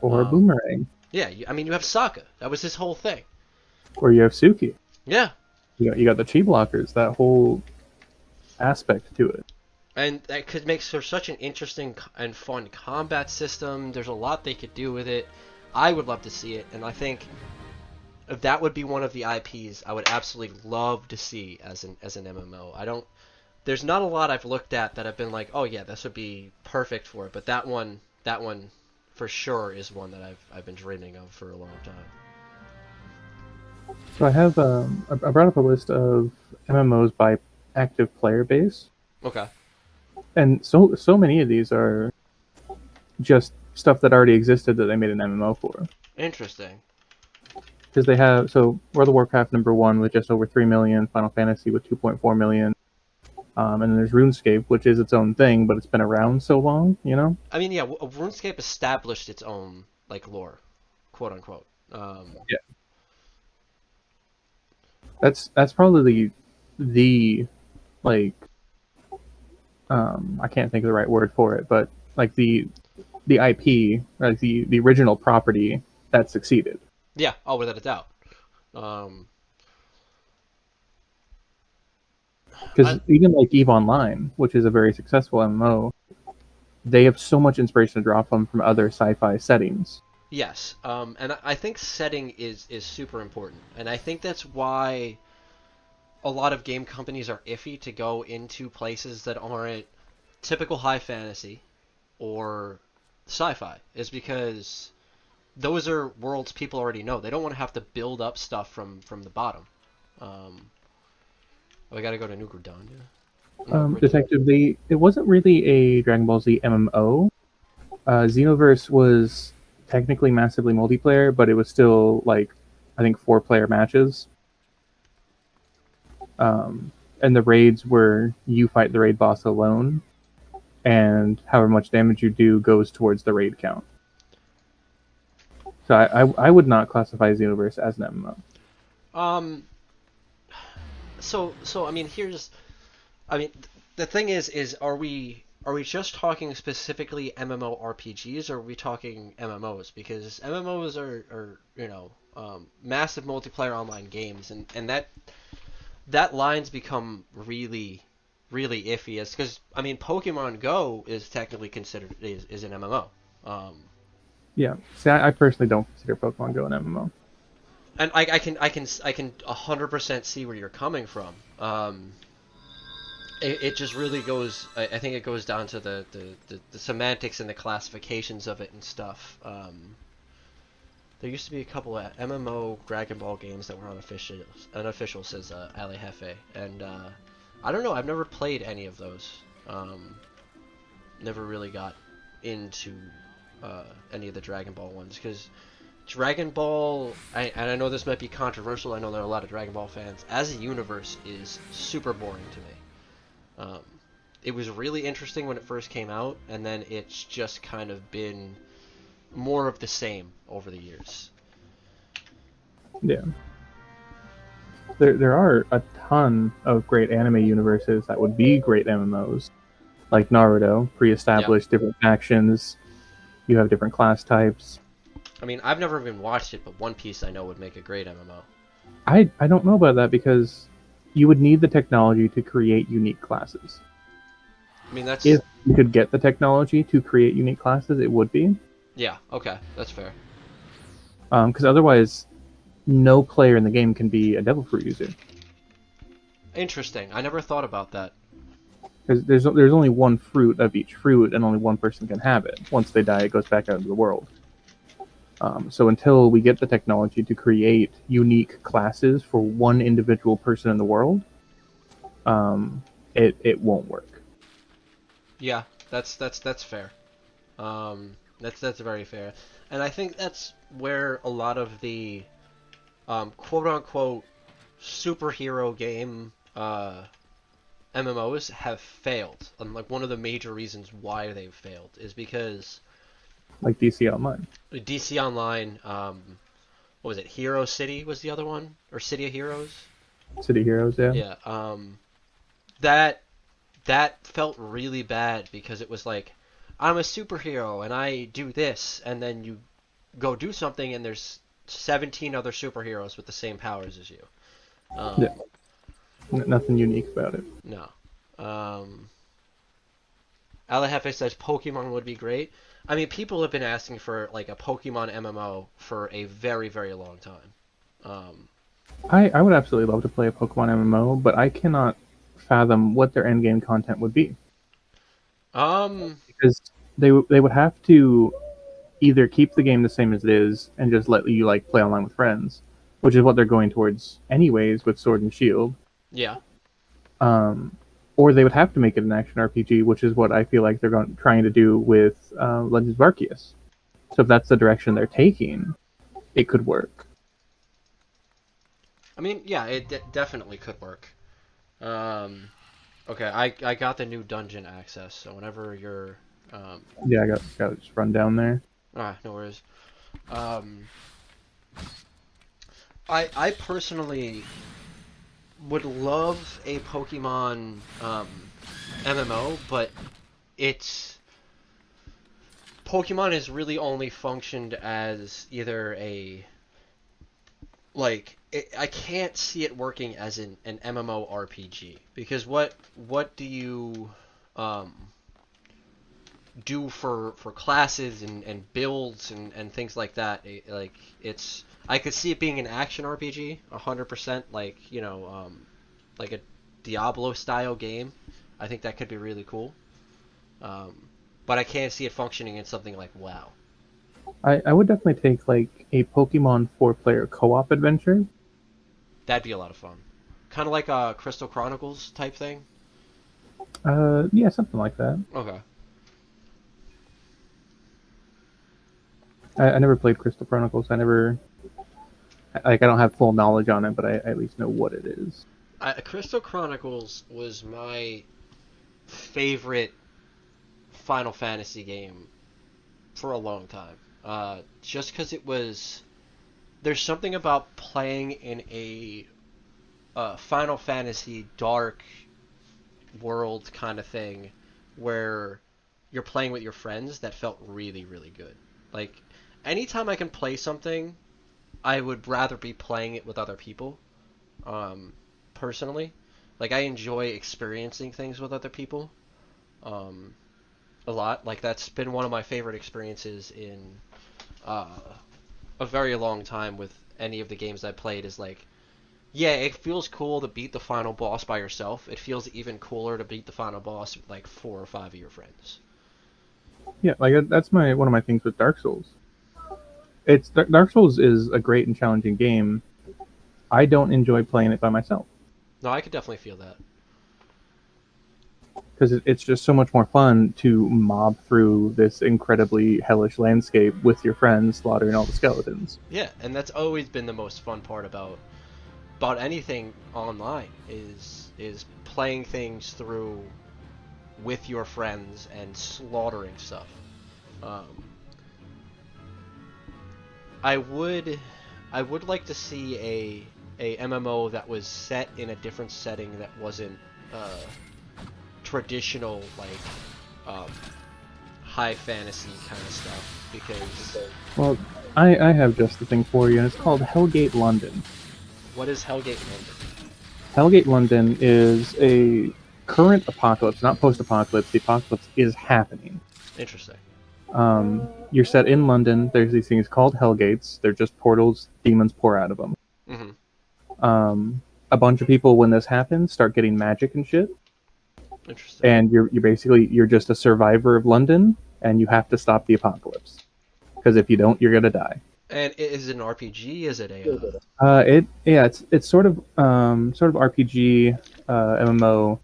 Or Um, Boomerang, yeah, I mean, you have Sokka. That was his whole thing. or you have Suki. Yeah, You got the chi blockers. That whole aspect to it. and that could make for such an interesting and fun combat system. There's a lot they could do with it. I would love to see it, and I think that would be one of the IPs I would absolutely love to see as an MMO. I don't. There's not a lot I've looked at that have been like, oh yeah, this would be perfect for it. But that one, for sure is one that I've been dreaming of for a long time. So I have I brought up a list of MMOs by active player base, Okay, and so many of these are just stuff that already existed that they made an MMO for. interesting. Because they have World of Warcraft #1 with just over 3 million, Final Fantasy with 2.4 million, and then there's RuneScape, which is its own thing, but it's been around so long, you know. I mean, yeah, RuneScape established its own like lore, quote unquote. Yeah, that's probably the like I can't think of the right word for it, but like the IP, like the original property that succeeded. Yeah, oh, without a doubt. Um, Because I even like Eve Online, which is a very successful MMO, they have so much inspiration to draw from other sci-fi settings. Yes, and I think setting is super important, and I think that's why a lot of game companies are iffy to go into places that aren't typical high fantasy or sci-fi, is because those are worlds people already know. They don't want to have to build up stuff from the bottom. Um, oh, we gotta go to Nukudan. No, Detective, it wasn't really a Dragon Ball Z MMO. Xenoverse was technically massively multiplayer, but it was still like I think 4-player matches. And the raids were you fight the raid boss alone, and however much damage you do goes towards the raid count. So I would not classify Xenoverse as an MMO. um, so I mean, I mean, the thing is, are we just talking specifically MMORPGs, or are we talking MMOs? Because MMOs are massive multiplayer online games, and that line's become really iffy. As because I mean, Pokemon Go is technically considered is an MMO. Yeah, see, I personally don't consider Pokemon Go an MMO. And I can 100% see where you're coming from. It just really goes. I think it goes down to the semantics and the classifications of it and stuff. There used to be a couple of MMO Dragon Ball games that were unofficial, says Ali Hefe, and I don't know. I've never played any of those. Never really got into any of the Dragon Ball ones because Dragon Ball, and I know this might be controversial. I know there are a lot of Dragon Ball fans. As a universe, is super boring to me. It was really interesting when it first came out, and then it's just kind of been more of the same over the years. Yeah. There are a ton of great anime universes that would be great MMOs, like Naruto, pre-established different factions. You have different class types. I mean, I've never even watched it, but One Piece I know would make a great MMO. I don't know about that because you would need the technology to create unique classes. I mean, that's If you could get the technology to create unique classes, it would be. yeah, okay, that's fair. Because otherwise, no player in the game can be a Devil Fruit user. Interesting. I never thought about that. Because there's only one fruit of each fruit, and only one person can have it. Once they die, it goes back out into the world. So until we get the technology to create unique classes for one individual person in the world, it won't work. Yeah, that's fair. That's very fair, and I think that's where a lot of the quote unquote superhero game MMOs have failed. And like one of the major reasons why they've failed is because Like DC Online. DC Online, what was it? Hero City was the other one, or City of Heroes? City Heroes, yeah. Yeah. That felt really bad because it was like, I'm a superhero and I do this, and then you go do something and there's 17 other superheroes with the same powers as you. Yeah. Nothing unique about it. No. Alahefe says Pokemon would be great. I mean, people have been asking for like a Pokemon MMO for a very, very long time. I would absolutely love to play a Pokemon MMO, but I cannot fathom what their endgame content would be. Because they would have to either keep the game the same as it is and just let you like play online with friends, which is what they're going towards anyways with Sword and Shield. Yeah. Or they would have to make it an action RPG, which is what I feel like they're trying to do with Legends of Arceus. So if that's the direction they're taking, it could work. I mean, yeah, it definitely could work. Okay, I got the new dungeon access, so whenever you're Yeah, I got to just run down there. no worries. I personally would love a Pokemon MMO, but Pokemon has really only functioned as either I can't see it working as an MMORPG because what do you do for classes and builds and things like that. Like it's I could see it being an action RPG 100%, like like a Diablo style game. I think that could be really cool. Um, but I can't see it functioning in something like WoW. I would definitely take like a Pokemon 4-player co-op adventure. That'd be a lot of fun. Kind of like a Crystal Chronicles type thing. Yeah, something like that. Okay. I never played Crystal Chronicles. I don't have full knowledge on it, but I at least know what it is. Crystal Chronicles was my favorite Final Fantasy game for a long time. Just because it was, there's something about playing in a Final Fantasy dark world kind of thing where you're playing with your friends that felt really, really good. Like, anytime I can play something, I would rather be playing it with other people, um, personally. Like, I enjoy experiencing things with other people um, a lot. Like, that's been one of my favorite experiences in uh, a very long time with any of the games I played is like, yeah, it feels cool to beat the final boss by yourself. It feels even cooler to beat the final boss with like 4 or 5 of your friends. Yeah, like that's my one of my things with Dark Souls. It's Dark Souls is a great and challenging game. I don't enjoy playing it by myself No, I could definitely feel that. because it's just so much more fun to mob through this incredibly hellish landscape with your friends, slaughtering all the skeletons. Yeah, and that's always been the most fun part about anything online is playing things through with your friends and slaughtering stuff. Um, I would I would like to see a MMO that was set in a different setting that wasn't uh, traditional um, high fantasy kind of stuff because Well, I have just the thing for you, and it's called Hellgate London. what is Hellgate London? Hellgate London is a current apocalypse, not post-apocalypse. The apocalypse is happening. Interesting. You're set in London. There's these things called Hellgates. They're just portals. Demons pour out of them. Mm-hmm. A bunch of people, when this happens, start getting magic and shit. Interesting. And you're just a survivor of London, and you have to stop the apocalypse. Because if you don't, you're gonna die. And is it an RPG? Is it a It's sort of RPG MMO.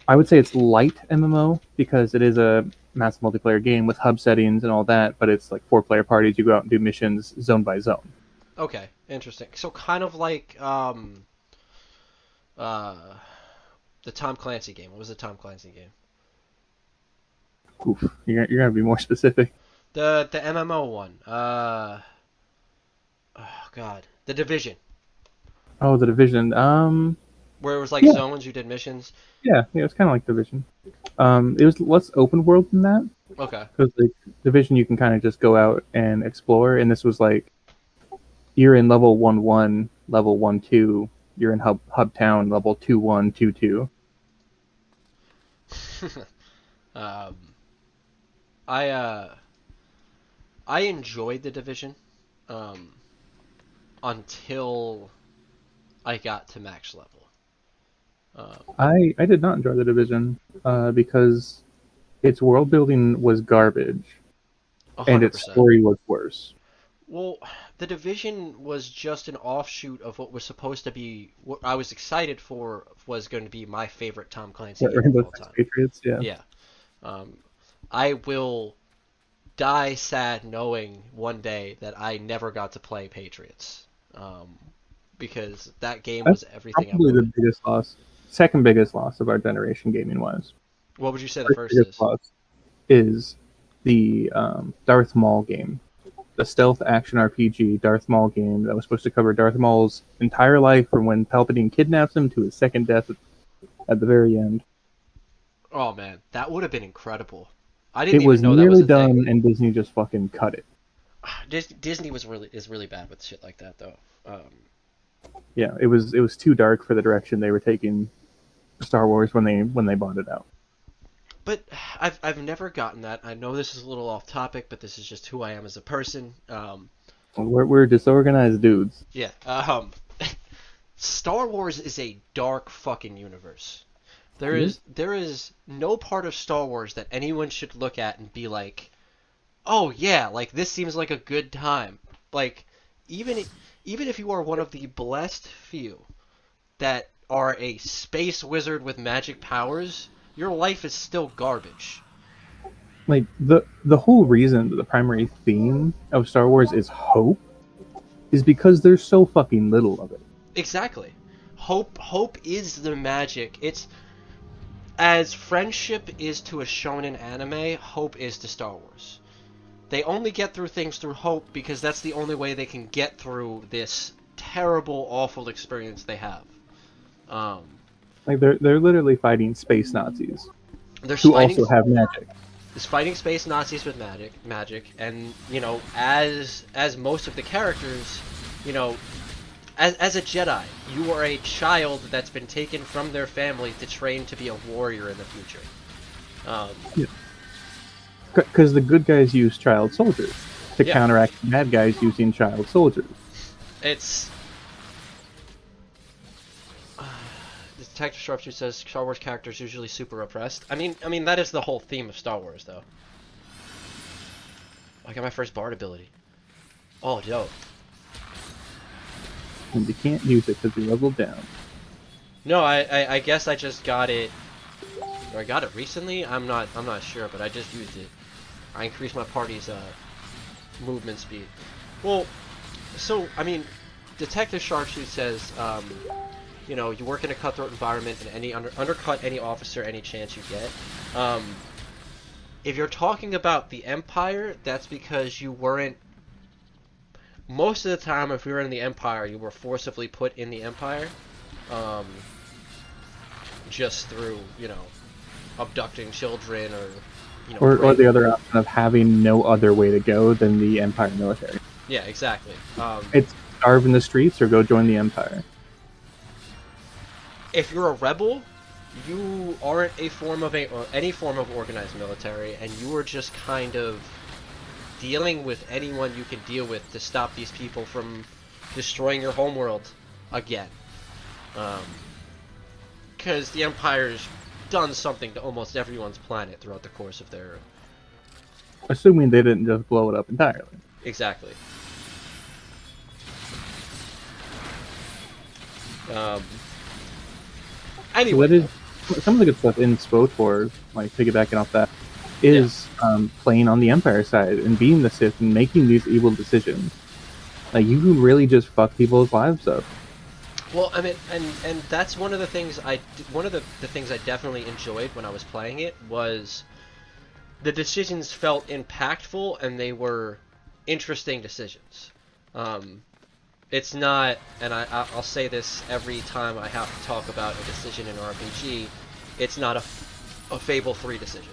I would say it's light MMO because it is a massive multiplayer game with hub settings and all that, but it's like 4-player parties. You go out and do missions zone by zone. okay? Interesting. So kind of like uh the Tom Clancy game. What was the Tom Clancy game? Oof, you're gonna be more specific. The MMO one. Oh God, The Division, Oh, the Division. where it was like Yeah, zones you did missions. yeah, it's kind of like Division. It was less open world than that Okay. because like Division, you can kind of just go out and explore, and this was like you're in level 1-1, level 1-2. You're in hub town, level 2-1, 2-2. um, I I enjoyed The Division, um, until I got to max level. I did not enjoy the Division because its world building was garbage and its 100%. story was worse. Well, The Division was just an offshoot of what was supposed to be what I was excited for was going to be my favorite Tom Clancy What, game of Rainbow all Six time. Patriots? Yeah. Yeah. Um, I will die sad knowing one day that I never got to play Patriots. Um, because that game That's was everything I probably the wanted. biggest loss, second biggest loss of our generation gaming wise. What would you say the First first biggest is? loss is the Darth Maul game, the stealth action RPG Darth Maul game that was supposed to cover Darth Maul's entire life from when Palpatine kidnaps him to his second death at the very end. Oh man, that would have been incredible. I didn't It even was know that was nearly a thing. done, and Disney just fucking cut it. Disney was really bad with shit like that though. Yeah, it was too dark for the direction they were taking Star Wars when they bought it out. But I've never gotten that. I know this is a little off topic, but this is just who I am as a person. We're disorganized dudes. Yeah. Star Wars is a dark fucking universe. There is no part of Star Wars that anyone should look at and be like, "Oh yeah, like this seems like a good time." Like even even if you are one of the blessed few that are a space wizard with magic powers, your life is still garbage. Like the whole reason that the primary theme of Star Wars is hope is because there's so fucking little of it. Exactly. Hope is the magic. It's as friendship is to a shonen anime, hope is to Star Wars. They only get through things through hope because that's the only way they can get through this terrible, awful experience they have. Like they're literally fighting space Nazis They're who fighting, also have magic. is fighting space Nazis with magic, and as most of the characters, you know, as a Jedi, you are a child that's been taken from their family to train to be a warrior in the future. Because the good guys use child soldiers to counteract the bad guys using child soldiers. It's Detective Sharpshooter says Star Wars characters usually super oppressed. I mean that is the whole theme of Star Wars, though. I got my first Bard ability. Oh, dope. And you can't use it because you leveled down. No, I guess I just got it. Or I got it recently. I'm not sure, but I just used it. I increased my party's movement speed. Well, so I mean, Detective Sharpshooter says, you know, you work in a cutthroat environment and undercut any officer any chance you get. If you're talking about the Empire, that's because you weren't. Most of the time, if you were in the Empire, you were forcibly put in the Empire, just through, you know, abducting children or, you know, or the other option of having no other way to go than the Empire military. Yeah, exactly. It's starve in the streets or go join the Empire. If you're a rebel, you aren't any form of organized military, and you are just kind of dealing with anyone you can deal with to stop these people from destroying your homeworld again. Because the Empire's done something to almost everyone's planet throughout the course of their... Assuming they didn't just blow it up entirely. Exactly. Anyway, so that is some of the good stuff in SWTOR, like piggybacking off that, is playing on the Empire side and being the Sith and making these evil decisions. Like, you can really just fuck people's lives up. Well, I mean, and that's one of the things the things I definitely enjoyed when I was playing it was the decisions felt impactful and they were interesting decisions. It's not, and I'll say this every time I have to talk about a decision in RPG, it's not a Fable 3 decision.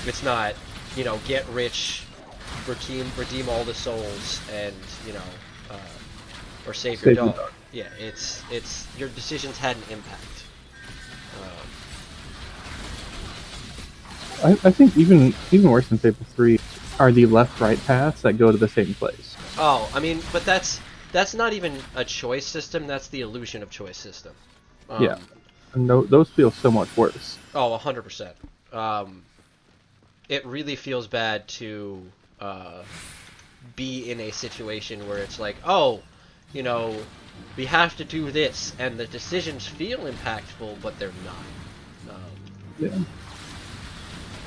It's not, you know, get rich, redeem all the souls, and, you know, or save your dog. Yeah, it's your decisions had an impact. I think even worse than Fable 3 are the left-right paths that go to the same place. Oh, I mean, but that's not even a choice system. That's the illusion of choice system. Yeah, and those feel so much worse. Oh, 100%. It really feels bad to be in a situation where it's like, oh, you know, we have to do this, and the decisions feel impactful, but they're not. Yeah.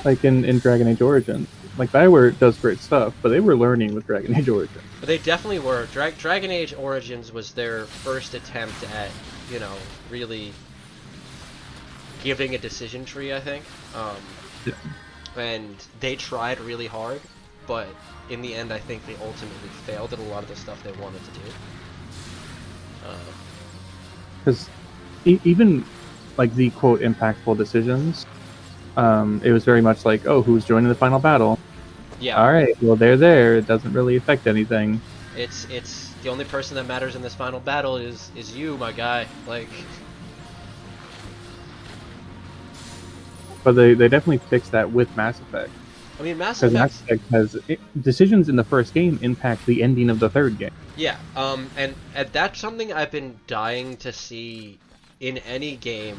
Like in Dragon Age Origins. Like, BioWare does great stuff, but they were learning with Dragon Age Origins. But they definitely were. Dragon Age Origins was their first attempt at, you know, really giving a decision tree, I think. Yeah. And they tried really hard, but in the end, I think they ultimately failed at a lot of the stuff they wanted to do. Because even, like, the, quote, impactful decisions, it was very much like, oh, who's joining the final battle? Yeah. Alright, well, they're there. It doesn't really affect anything. It's the only person that matters in this final battle is you, my guy. Like... but they definitely fixed that with Mass Effect. I mean, Mass Because Effect. Mass Effect has decisions in the first game impact the ending of the third game. Yeah, and that's something I've been dying to see in any game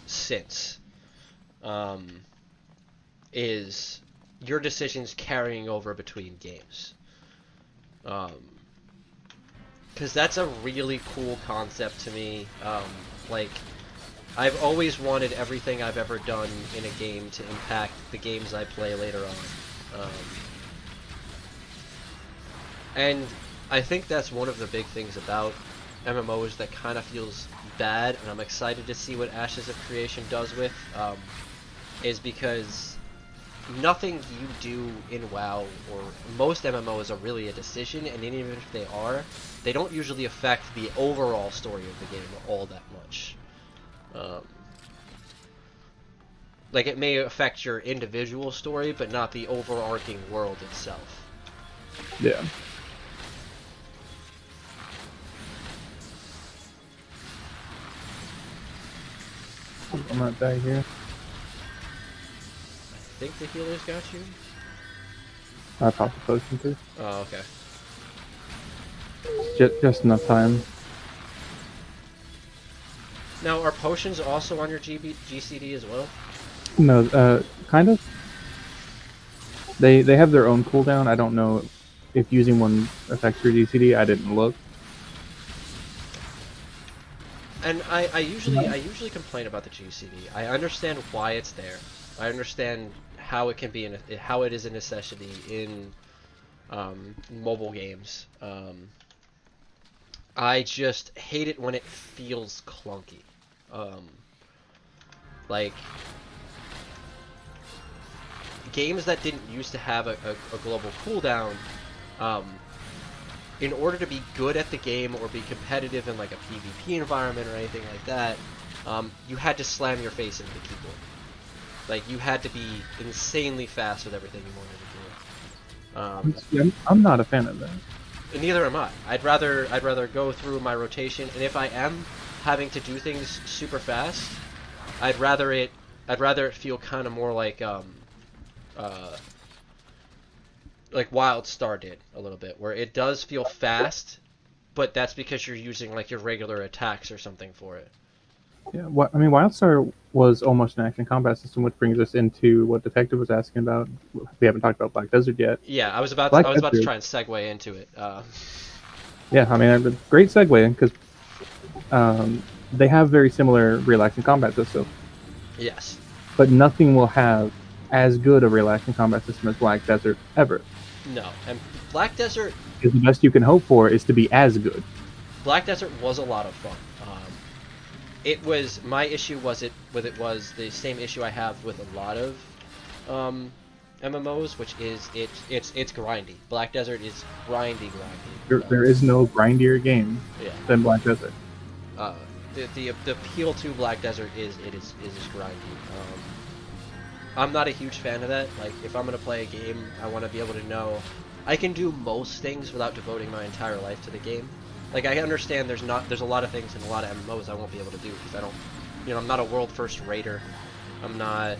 since. Is your decisions carrying over between games. Because that's a really cool concept to me. Like, I've always wanted everything I've ever done in a game to impact the games I play later on. And I think that's one of the big things about MMOs that kind of feels bad, and I'm excited to see what Ashes of Creation does with, is because nothing you do in WoW, or most MMOs, are really a decision, and even if they are, they don't usually affect the overall story of the game all that much. Like, it may affect your individual story, but not the overarching world itself. Yeah. I'm gonna die here. I think the healer's got you? I popped the potion too. Oh, okay. Just enough time. Now, are potions also on your GCD as well? No, kind of. They have their own cooldown. I don't know if using one affects your GCD. I didn't look. And I usually complain about the GCD. I understand why it's there. I understand how it can be how it is a necessity in mobile games. I just hate it when it feels clunky. Like, games that didn't used to have a global cooldown, in order to be good at the game or be competitive in like a PvP environment or anything like that, you had to slam your face into the keyboard. Like, you had to be insanely fast with everything you wanted to do. I'm not a fan of that. Neither am I. I'd rather go through my rotation, and if I am having to do things super fast, I'd rather it feel kind of more like WildStar did a little bit, where it does feel fast, but that's because you're using like your regular attacks or something for it. Yeah, I mean, WildStar was almost an action combat system, which brings us into what Detective was asking about. We haven't talked about Black Desert yet. Yeah, I was about to try and segue into it. Yeah, I mean, a great segue, because they have very similar real action combat systems. Yes. But nothing will have as good a real action combat system as Black Desert ever. No, and Black Desert... Because the best you can hope for is to be as good. Black Desert was a lot of fun. It was... My issue was was the same issue I have with a lot of MMOs, which is it's grindy. Black Desert is grindy. There is no grindier game than Black Desert. The appeal to Black Desert is grindy. I'm not a huge fan of that. Like, if I'm gonna play a game, I want to be able to know I can do most things without devoting my entire life to the game. Like, I understand there's a lot of things in a lot of MMOs I won't be able to do because I don't, I'm not a world first raider. I'm not,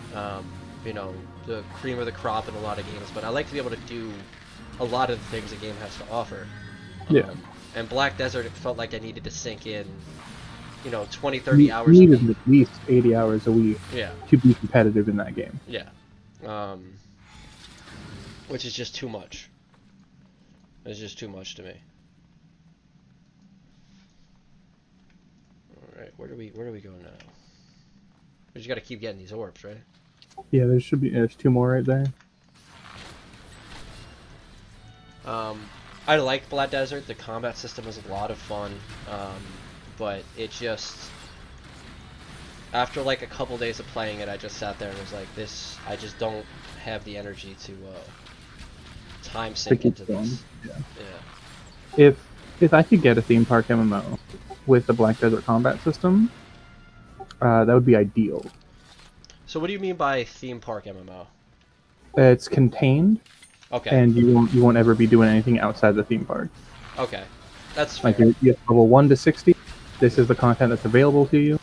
the cream of the crop in a lot of games, but I like to be able to do a lot of the things a game has to offer. Yeah. And Black Desert, it felt like I needed to sink in, 20, 30 hours You a week. need at least 80 hours a week to be competitive in that game. Yeah. Which is just too much. It's just too much to me. Alright, where do we go now? We just gotta keep getting these orbs, right? Yeah, there's 2 more right there. I liked Black Desert. The combat system was a lot of fun. But it just... After like a couple days of playing it, I just sat there and was like, I just don't have the energy to time sink into this. Yeah. If I could get a theme park MMO with the Black Desert combat system, that would be ideal. So what do you mean by theme park MMO? It's contained. Okay. And you won't ever be doing anything outside the theme park. Okay. That's fair. Like, you have level 1 to 60. This is the content that's available to you.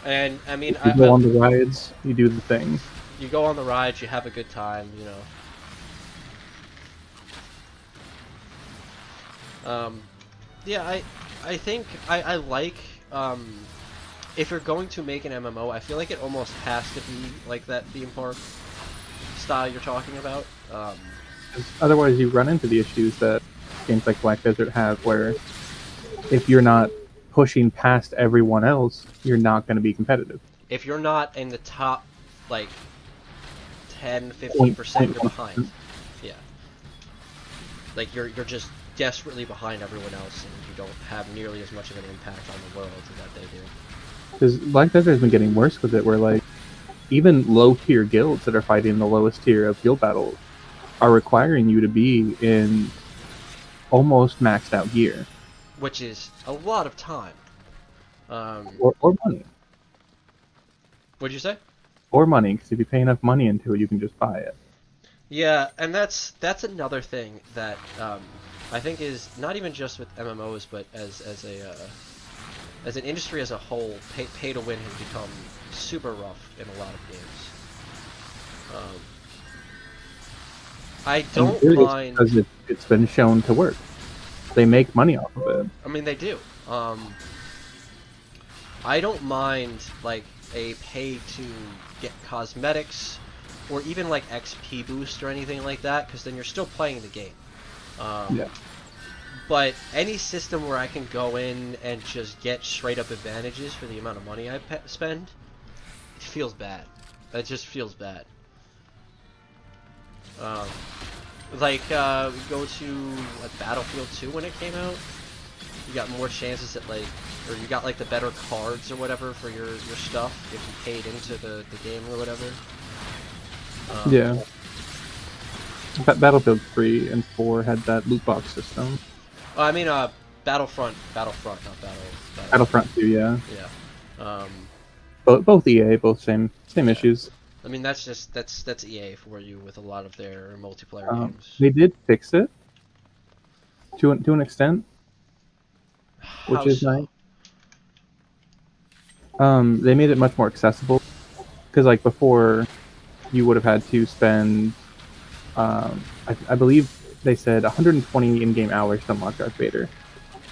And I mean, You go on the rides, you do the thing. you go on the rides, you have a good time, you know. Yeah, I think I like if you're going to make an MMO, I feel like it almost has to be like that theme park style you're talking about. 'Cause otherwise, you run into the issues that games like Black Desert have, where if you're not pushing past everyone else, you're not going to be competitive. If you're not in the top, like 10-15%, you're behind. Yeah, like you're just desperately behind everyone else, and you don't have nearly as much of an impact on the world that they do. Because Black Desert has been getting worse with it, where like even low tier guilds that are fighting the lowest tier of guild battles are requiring you to be in almost maxed out gear, Which is a lot of time. or money, What'd you say? or money. Because if you pay enough money into it, you can just buy it. Yeah, and that's another thing that I think is not even just with MMOs, but as an industry as a whole, pay to win has become super rough in a lot of games. I don't mind because it's been shown to work. They make money off of it. I mean, they do. I don't mind like a pay to get cosmetics or even like XP boost or anything like that, because then you're still playing the game. Yeah. But any system where I can go in and just get straight up advantages for the amount of money I spend, it feels bad. It just feels bad. Like, we go to like, Battlefield 2 when it came out. You got more chances at like, or you got like the better cards or whatever for your stuff if you paid into the game or whatever. Yeah. Battlefield 3 and 4 had that loot box system. I mean, Battlefront, not Battlefront 2, yeah. Yeah. Both EA, both same issues. I mean, that's EA for you with a lot of their multiplayer games. They did fix it to an extent, which How is so? nice. They made it much more accessible, because like before, you would have had to spend, I believe they said 120 in-game hours to unlock Darth Vader,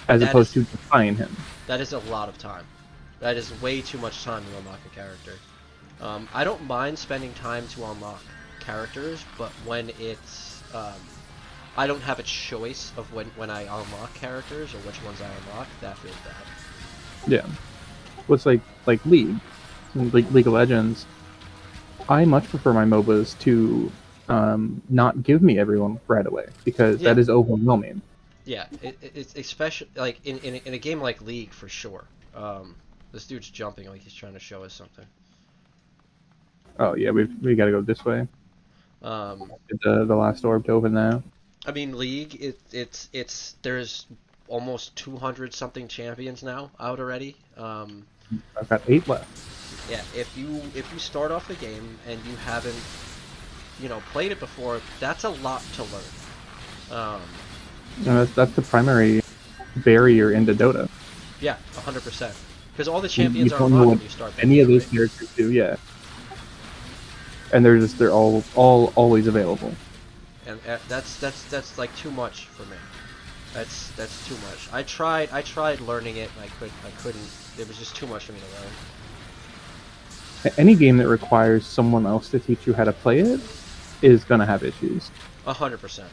as opposed to defying him. That is a lot of time. That is way too much time to unlock a character. I don't mind spending time to unlock characters, but when it's I don't have a choice of when I unlock characters or which ones I unlock, that feels bad. Yeah. Well, it's like League of Legends. I much prefer my MOBAs to not give me everyone right away, because that is overwhelming. Yeah, it's especially like in a game like League for sure. This dude's jumping like he's trying to show us something. Oh yeah, we got to go this way. The last orb to open now. I mean, League, it's there's almost 200 something champions now out already. I've got 8 left. Yeah, if you start off the game and you haven't, played it before, that's a lot to learn. And that's the primary barrier into Dota. Yeah, 100%. Because all the champions are unlocked when you start. Any of those characters do, yeah. And they're all always available. And that's like too much for me. That's too much. I tried learning it, and I couldn't. It was just too much for me to learn. Any game that requires someone else to teach you how to play it is gonna have issues. 100%.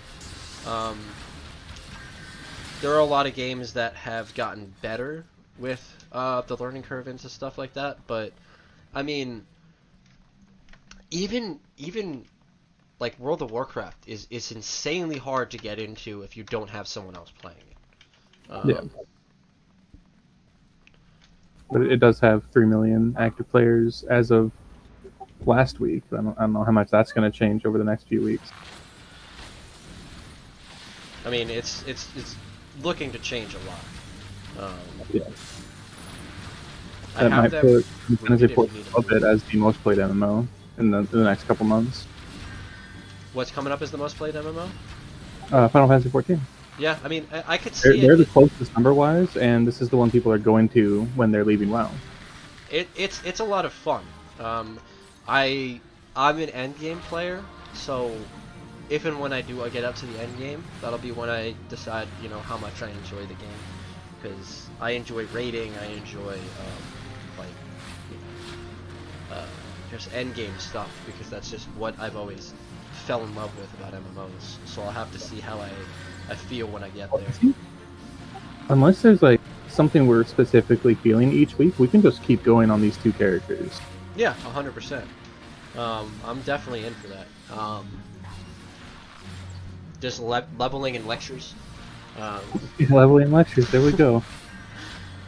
There are a lot of games that have gotten better with the learning curve into stuff like that, but I mean, even like World of Warcraft is insanely hard to get into if you don't have someone else playing it. Yeah. But it does have 3 million active players as of last week. I don't know how much that's going to change over the next few weeks. I mean, it's looking to change a lot. Yeah. I That might put Fantasy rated XIV above it as the most played MMO in the next couple months. What's coming up as the most played MMO? Final Fantasy XIV. Yeah, I mean, I could see They're the closest number-wise, and this is the one people are going to when they're leaving WoW. It's a lot of fun. I I'm an end game player, so if and when I get up to the end game, that'll be when I decide, how much I enjoy the game. Because I enjoy raiding, I enjoy like you just end game stuff, because that's just what I've always fell in love with about MMOs. So I'll have to see how I feel when I get there. Unless there's like something we're specifically feeling each week, we can just keep going on these two characters. Yeah, 100%. I'm definitely in for that. Just leveling and lectures. Leveling lectures, there we go.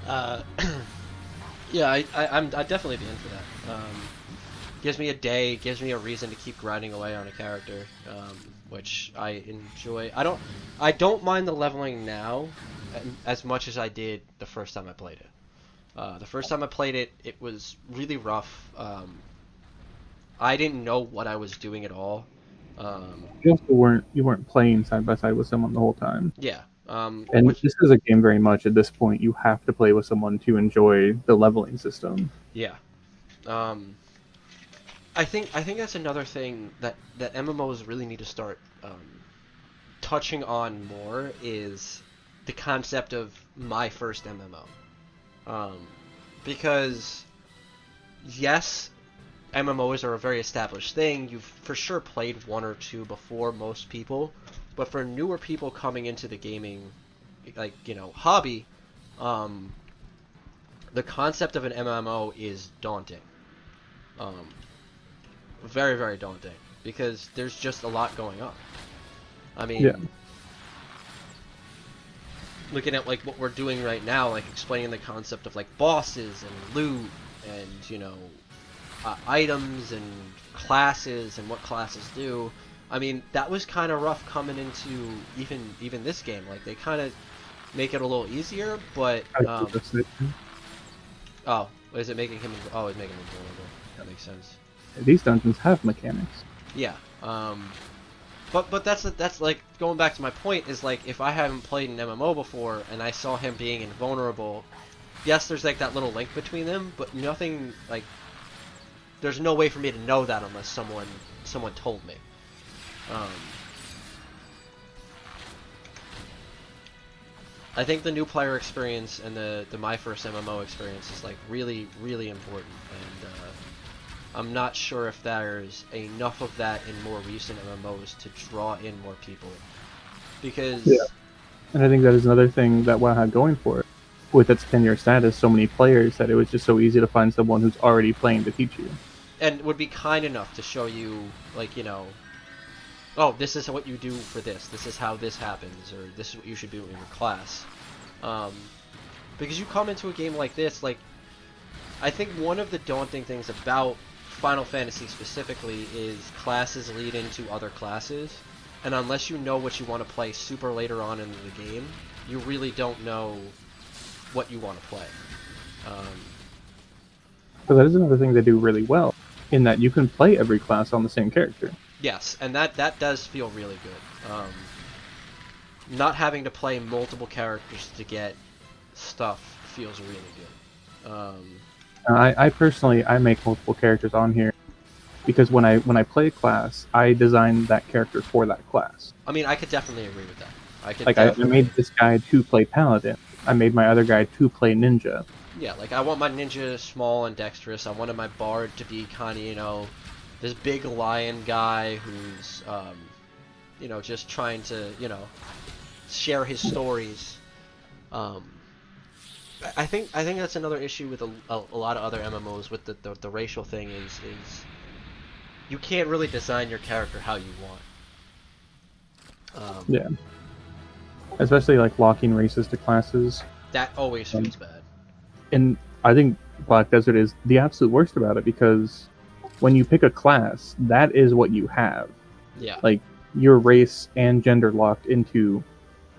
Yeah, I'd definitely be in for that. Gives me a day, gives me a reason to keep grinding away on a character, which I enjoy. I don't mind the leveling now as much as I did the first time I played it. The first time I played it, it was really rough. I didn't know what I was doing at all. You also weren't playing side by side with someone the whole time. Yeah. And this is a game very much at this point you have to play with someone to enjoy the leveling system. Yeah. I think that's another thing that MMOs really need to start touching on more, is the concept of my first MMO. Because yes, MMOs are a very established thing. You've for sure played one or two before most people, but for newer people coming into the gaming, hobby, the concept of an MMO is daunting. Very, very daunting, because there's just a lot going on. I mean, yeah. Looking at what we're doing right now, explaining the concept of bosses and loot and items and classes and what classes do. I mean, that was kind of rough coming into even this game. They kind of make it a little easier, but oh, is it making him? Oh, it's making him invulnerable. That makes sense. These dungeons have mechanics. Yeah. But that's going back to my point, is if I haven't played an MMO before and I saw him being invulnerable, yes, there's that little link between them, but nothing there's no way for me to know that unless someone told me. I think the new player experience and the my first MMO experience is really, really important, and I'm not sure if there's enough of that in more recent MMOs to draw in more people. Because and I think that is another thing that WoW had going for it. With its 10-year status, so many players, that it was just so easy to find someone who's already playing to teach you. And would be kind enough to show you, oh, this is what you do for this. This is how this happens, or this is what you should do in your class. Because you come into a game like this, I think one of the daunting things about Final Fantasy specifically is classes lead into other classes, and unless you know what you want to play super later on in the game, you really don't know what you want to play. So that is another thing they do really well, in that you can play every class on the same character. Yes, and that does feel really good. Not having to play multiple characters to get stuff feels really good. I personally make multiple characters on here because when I play a class, I design that character for that class. I mean, I could definitely agree with that. I made this guy to play paladin. I made my other guy to play ninja. Yeah, I want my ninja small and dexterous. I wanted my bard to be kind of, this big lion guy who's, just trying to, share his stories. I think that's another issue with a lot of other MMOs with the racial thing is you can't really design your character how you want. Yeah. Especially locking races to classes. That always feels bad. And I think Black Desert is the absolute worst about it, because when you pick a class, that is what you have. Yeah. Your race and gender locked into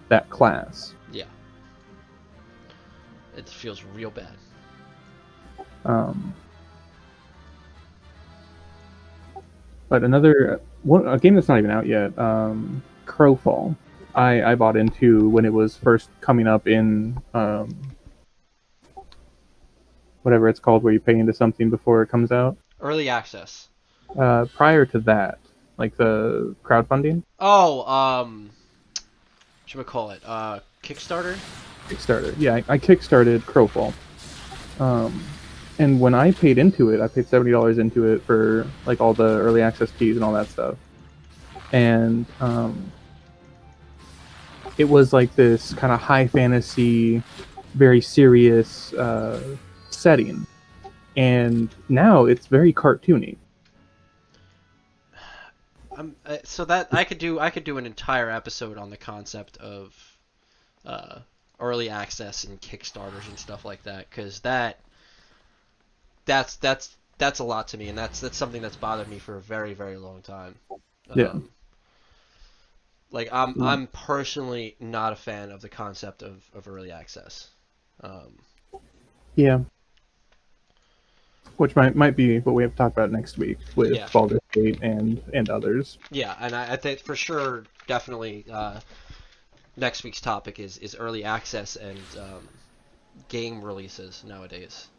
that class. Yeah. It feels real bad. But a game that's not even out yet, Crowfall, I bought into when it was first coming up in whatever it's called, where you pay into something before it comes out. Early access. Prior to that, like the crowdfunding, Oh, whatchamacallit? Kickstarter? Kickstarter. Yeah, I kickstarted Crowfall. Um, and when I paid into it, I paid $70 into it for like all the early access keys and all that stuff. And it was like this kind of high fantasy, very serious setting. And now it's very cartoony. So that I could do an entire episode on the concept of early access and Kickstarters and stuff like that, because that's a lot to me, and that's something that's bothered me for a very, very long time. Yeah. Like I'm personally not a fan of the concept of early access. Yeah. Which might be what we have to talk about next week with Baldur's Gate and others. Yeah, and I think for sure, definitely, next week's topic is early access and game releases nowadays.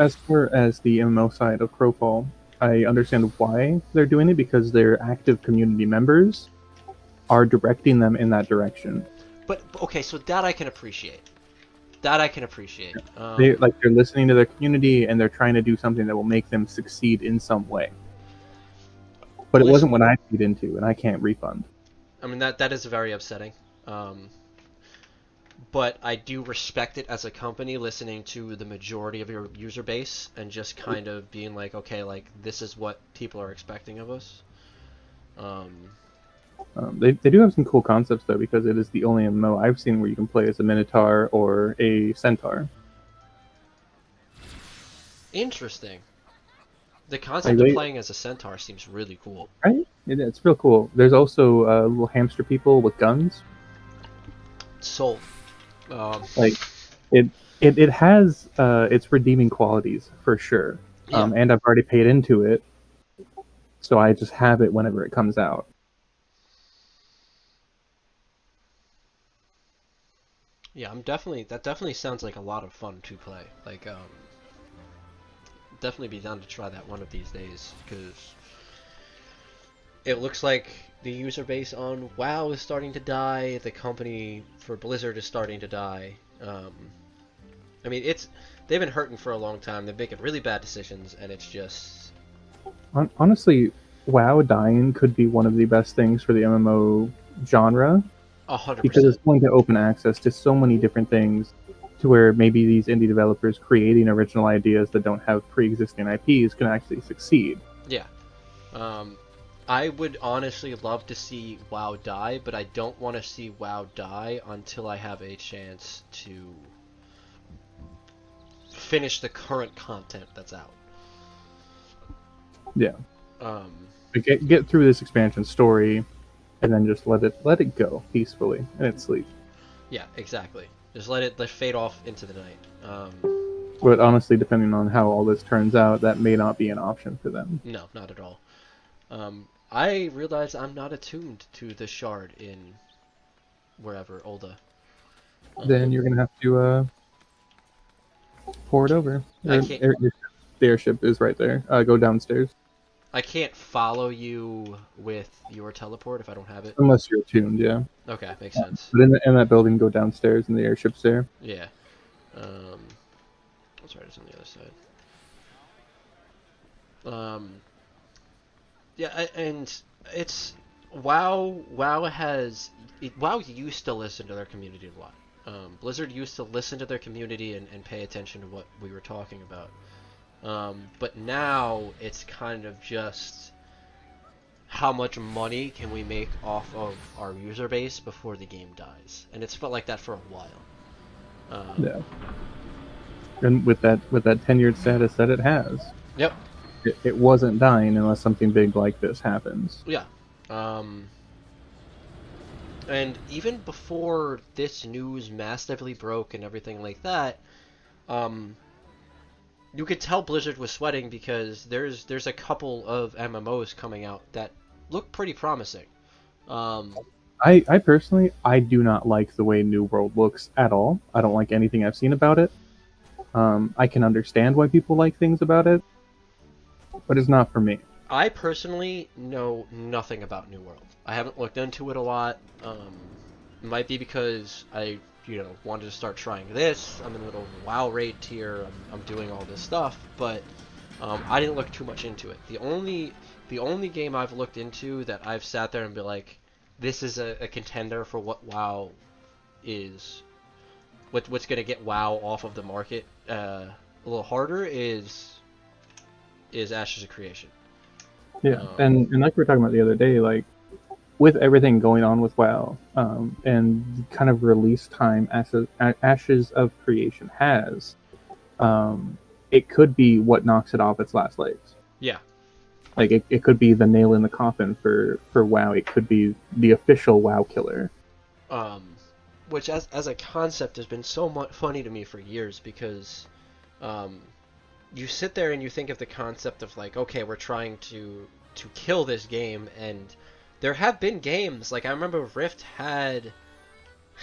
As far as the MMO side of Crowfall, I understand why they're doing it, because their active community members are directing them in that direction. But okay, so that I can appreciate. They're listening to their community and they're trying to do something that will make them succeed in some way. But it wasn't what I paid into, and I can't refund. I mean, that is very upsetting. But I do respect it as a company, listening to the majority of your user base and just kind of being like, okay, like this is what people are expecting of us. They do have some cool concepts though, because it is the only MMO I've seen where you can play as a Minotaur or a Centaur. Interesting. The concept of playing as a Centaur seems really cool. Right? It's real cool. There's also little hamster people with guns. Sold. It has its redeeming qualities for sure. Yeah. And I've already paid into it, so I just have it whenever it comes out. Yeah, that definitely sounds like a lot of fun to play. Like, definitely be down to try that one of these days, because it looks like the user base on WoW is starting to die. The company for Blizzard is starting to die. I mean, they've been hurting for a long time. They're making really bad decisions, and it's just... Honestly, WoW dying could be one of the best things for the MMO genre. 100%. Because it's going to open access to so many different things, to where maybe these indie developers creating original ideas that don't have pre-existing IPs can actually succeed. Yeah. I would honestly love to see WoW die, but I don't want to see WoW die until I have a chance to finish the current content that's out. Yeah. Get through this expansion story, and then just let it go peacefully in its sleep. Yeah, exactly. Just let it fade off into the night. But honestly, depending on how all this turns out, that may not be an option for them. No, not at all. I realize I'm not attuned to the shard in wherever, Ulda. Then you're gonna have to pour it over. The airship is right there. Go downstairs. I can't follow you with your teleport if I don't have it. Unless you're attuned, yeah. Okay, makes sense. But in that building, go downstairs, and the airship's there. Yeah. That's right. It's on the other side. Yeah, and it's WoW. WoW used to listen to their community a lot. Blizzard used to listen to their community and pay attention to what we were talking about. But now it's kind of just how much money can we make off of our user base before the game dies, and it's felt like that for a while. Yeah. And with that tenured status that it has. Yep. It wasn't dying unless something big like this happens. Yeah. And even before this news massively broke and everything like that, you could tell Blizzard was sweating, because there's a couple of MMOs coming out that look pretty promising. I personally, I do not like the way New World looks at all. I don't like anything I've seen about it. I can understand why people like things about it, but it's not for me. I personally know nothing about New World. I haven't looked into it a lot. It might be because I, wanted to start trying this. I'm in the middle of a WoW raid tier. I'm doing all this stuff, but I didn't look too much into it. The only game I've looked into that I've sat there and be like, this is a contender for what WoW is, what's gonna get WoW off of the market a little harder is Ashes of Creation. Yeah, and like we were talking about the other day, like with everything going on with WoW, and kind of release time Ashes of Creation has, it could be what knocks it off its last legs. Yeah. Like it could be the nail in the coffin for WoW. It could be the official WoW killer. Which as a concept has been so much funny to me for years because, you sit there and you think of the concept of like, okay, we're trying to kill this game, and there have been games like I remember Rift had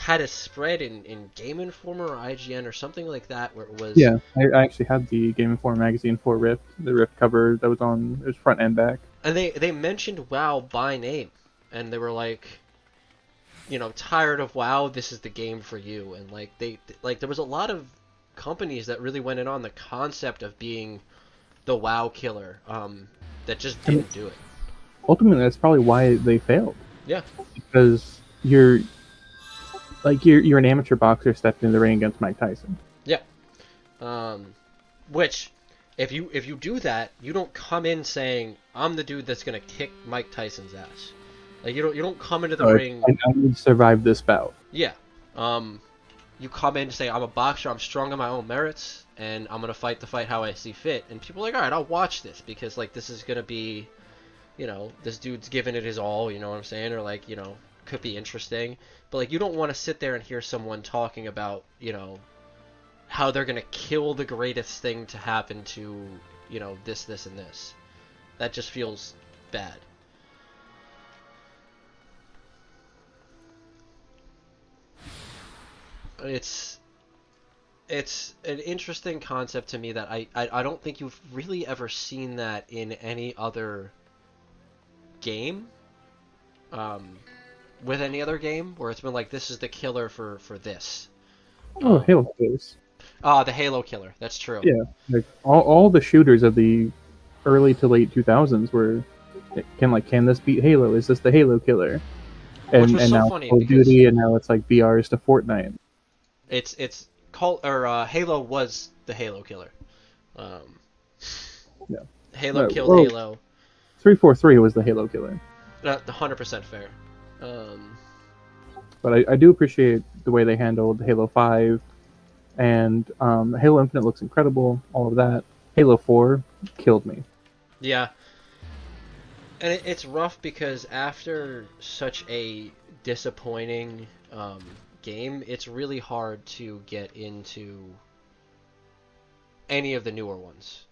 a spread in Game Informer or IGN or something like that where it was Yeah, I actually had the Game Informer magazine for Rift, the Rift cover that was on, it was front and back. and they mentioned WoW by name, and they were like, tired of WoW, this is the game for you, and like there was a lot of companies that really went in on the concept of being the WoW killer, that just didn't do it. Ultimately, that's probably why they failed. Yeah, because you're an amateur boxer stepping in the ring against Mike Tyson. yeah. Which, if you do that, you don't come in saying I'm the dude that's gonna kick Mike Tyson's ass. Like you don't come into the ring. I need to survive this bout. Yeah. You come in and say I'm a boxer, I'm strong on my own merits, and I'm gonna fight the fight how I see fit. And people are like, all right, I'll watch this because like this is gonna be, this dude's giving it his all. You know what I'm saying? Or like, could be interesting. But like, you don't want to sit there and hear someone talking about, how they're gonna kill the greatest thing to happen to, this, and this. That just feels bad. It's an interesting concept to me that I don't think you've really ever seen that in any other game, with any other game where it's been like this is the killer for this. Oh, Halo killers. The Halo killer. That's true. Yeah, like all the shooters of the early to late 2000s were can this beat Halo? Is this the Halo killer? And so now funny Call of Duty, and now it's like BRs to Fortnite. It's called Halo was the Halo killer. Yeah. Halo killed Halo. 343 was the Halo killer. 100% fair. But I do appreciate the way they handled Halo 5, and Halo Infinite looks incredible. All of that. Halo 4 killed me. Yeah. And it's rough because after such a disappointing game, it's really hard to get into any of the newer ones.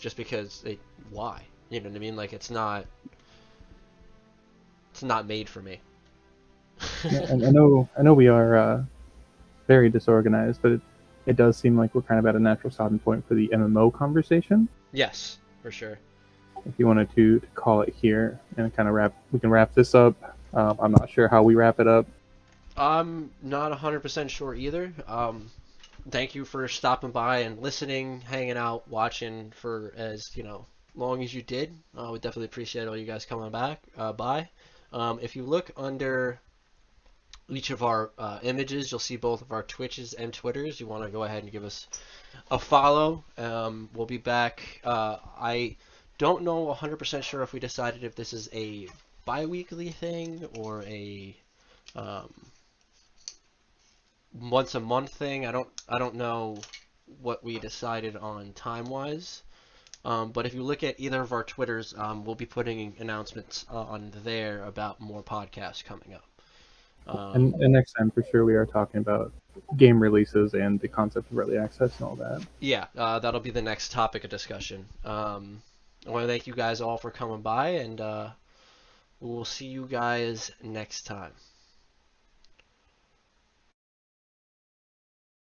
Just because why? You know what I mean? Like it's not made for me. Yeah, and I know we are very disorganized, but it does seem like we're kind of at a natural stopping point for the MMO conversation. Yes, for sure. If you wanted to call it here and kind of we can wrap this up. I'm not sure how we wrap it up. I'm not 100% sure either. Thank you for stopping by and listening, hanging out, watching for as long as you did. We definitely appreciate all you guys coming back by. If you look under each of our images, you'll see both of our Twitches and Twitters. You want to go ahead and give us a follow. We'll be back. I don't know 100% sure if we decided if this is a bi-weekly thing or a once a month thing. I don't know what we decided on time-wise. But if you look at either of our Twitters, we'll be putting announcements on there about more podcasts coming up. And next time, for sure, we are talking about game releases and the concept of early access and all that. Yeah, that'll be the next topic of discussion. I want to thank you guys all for coming by, and we'll see you guys next time.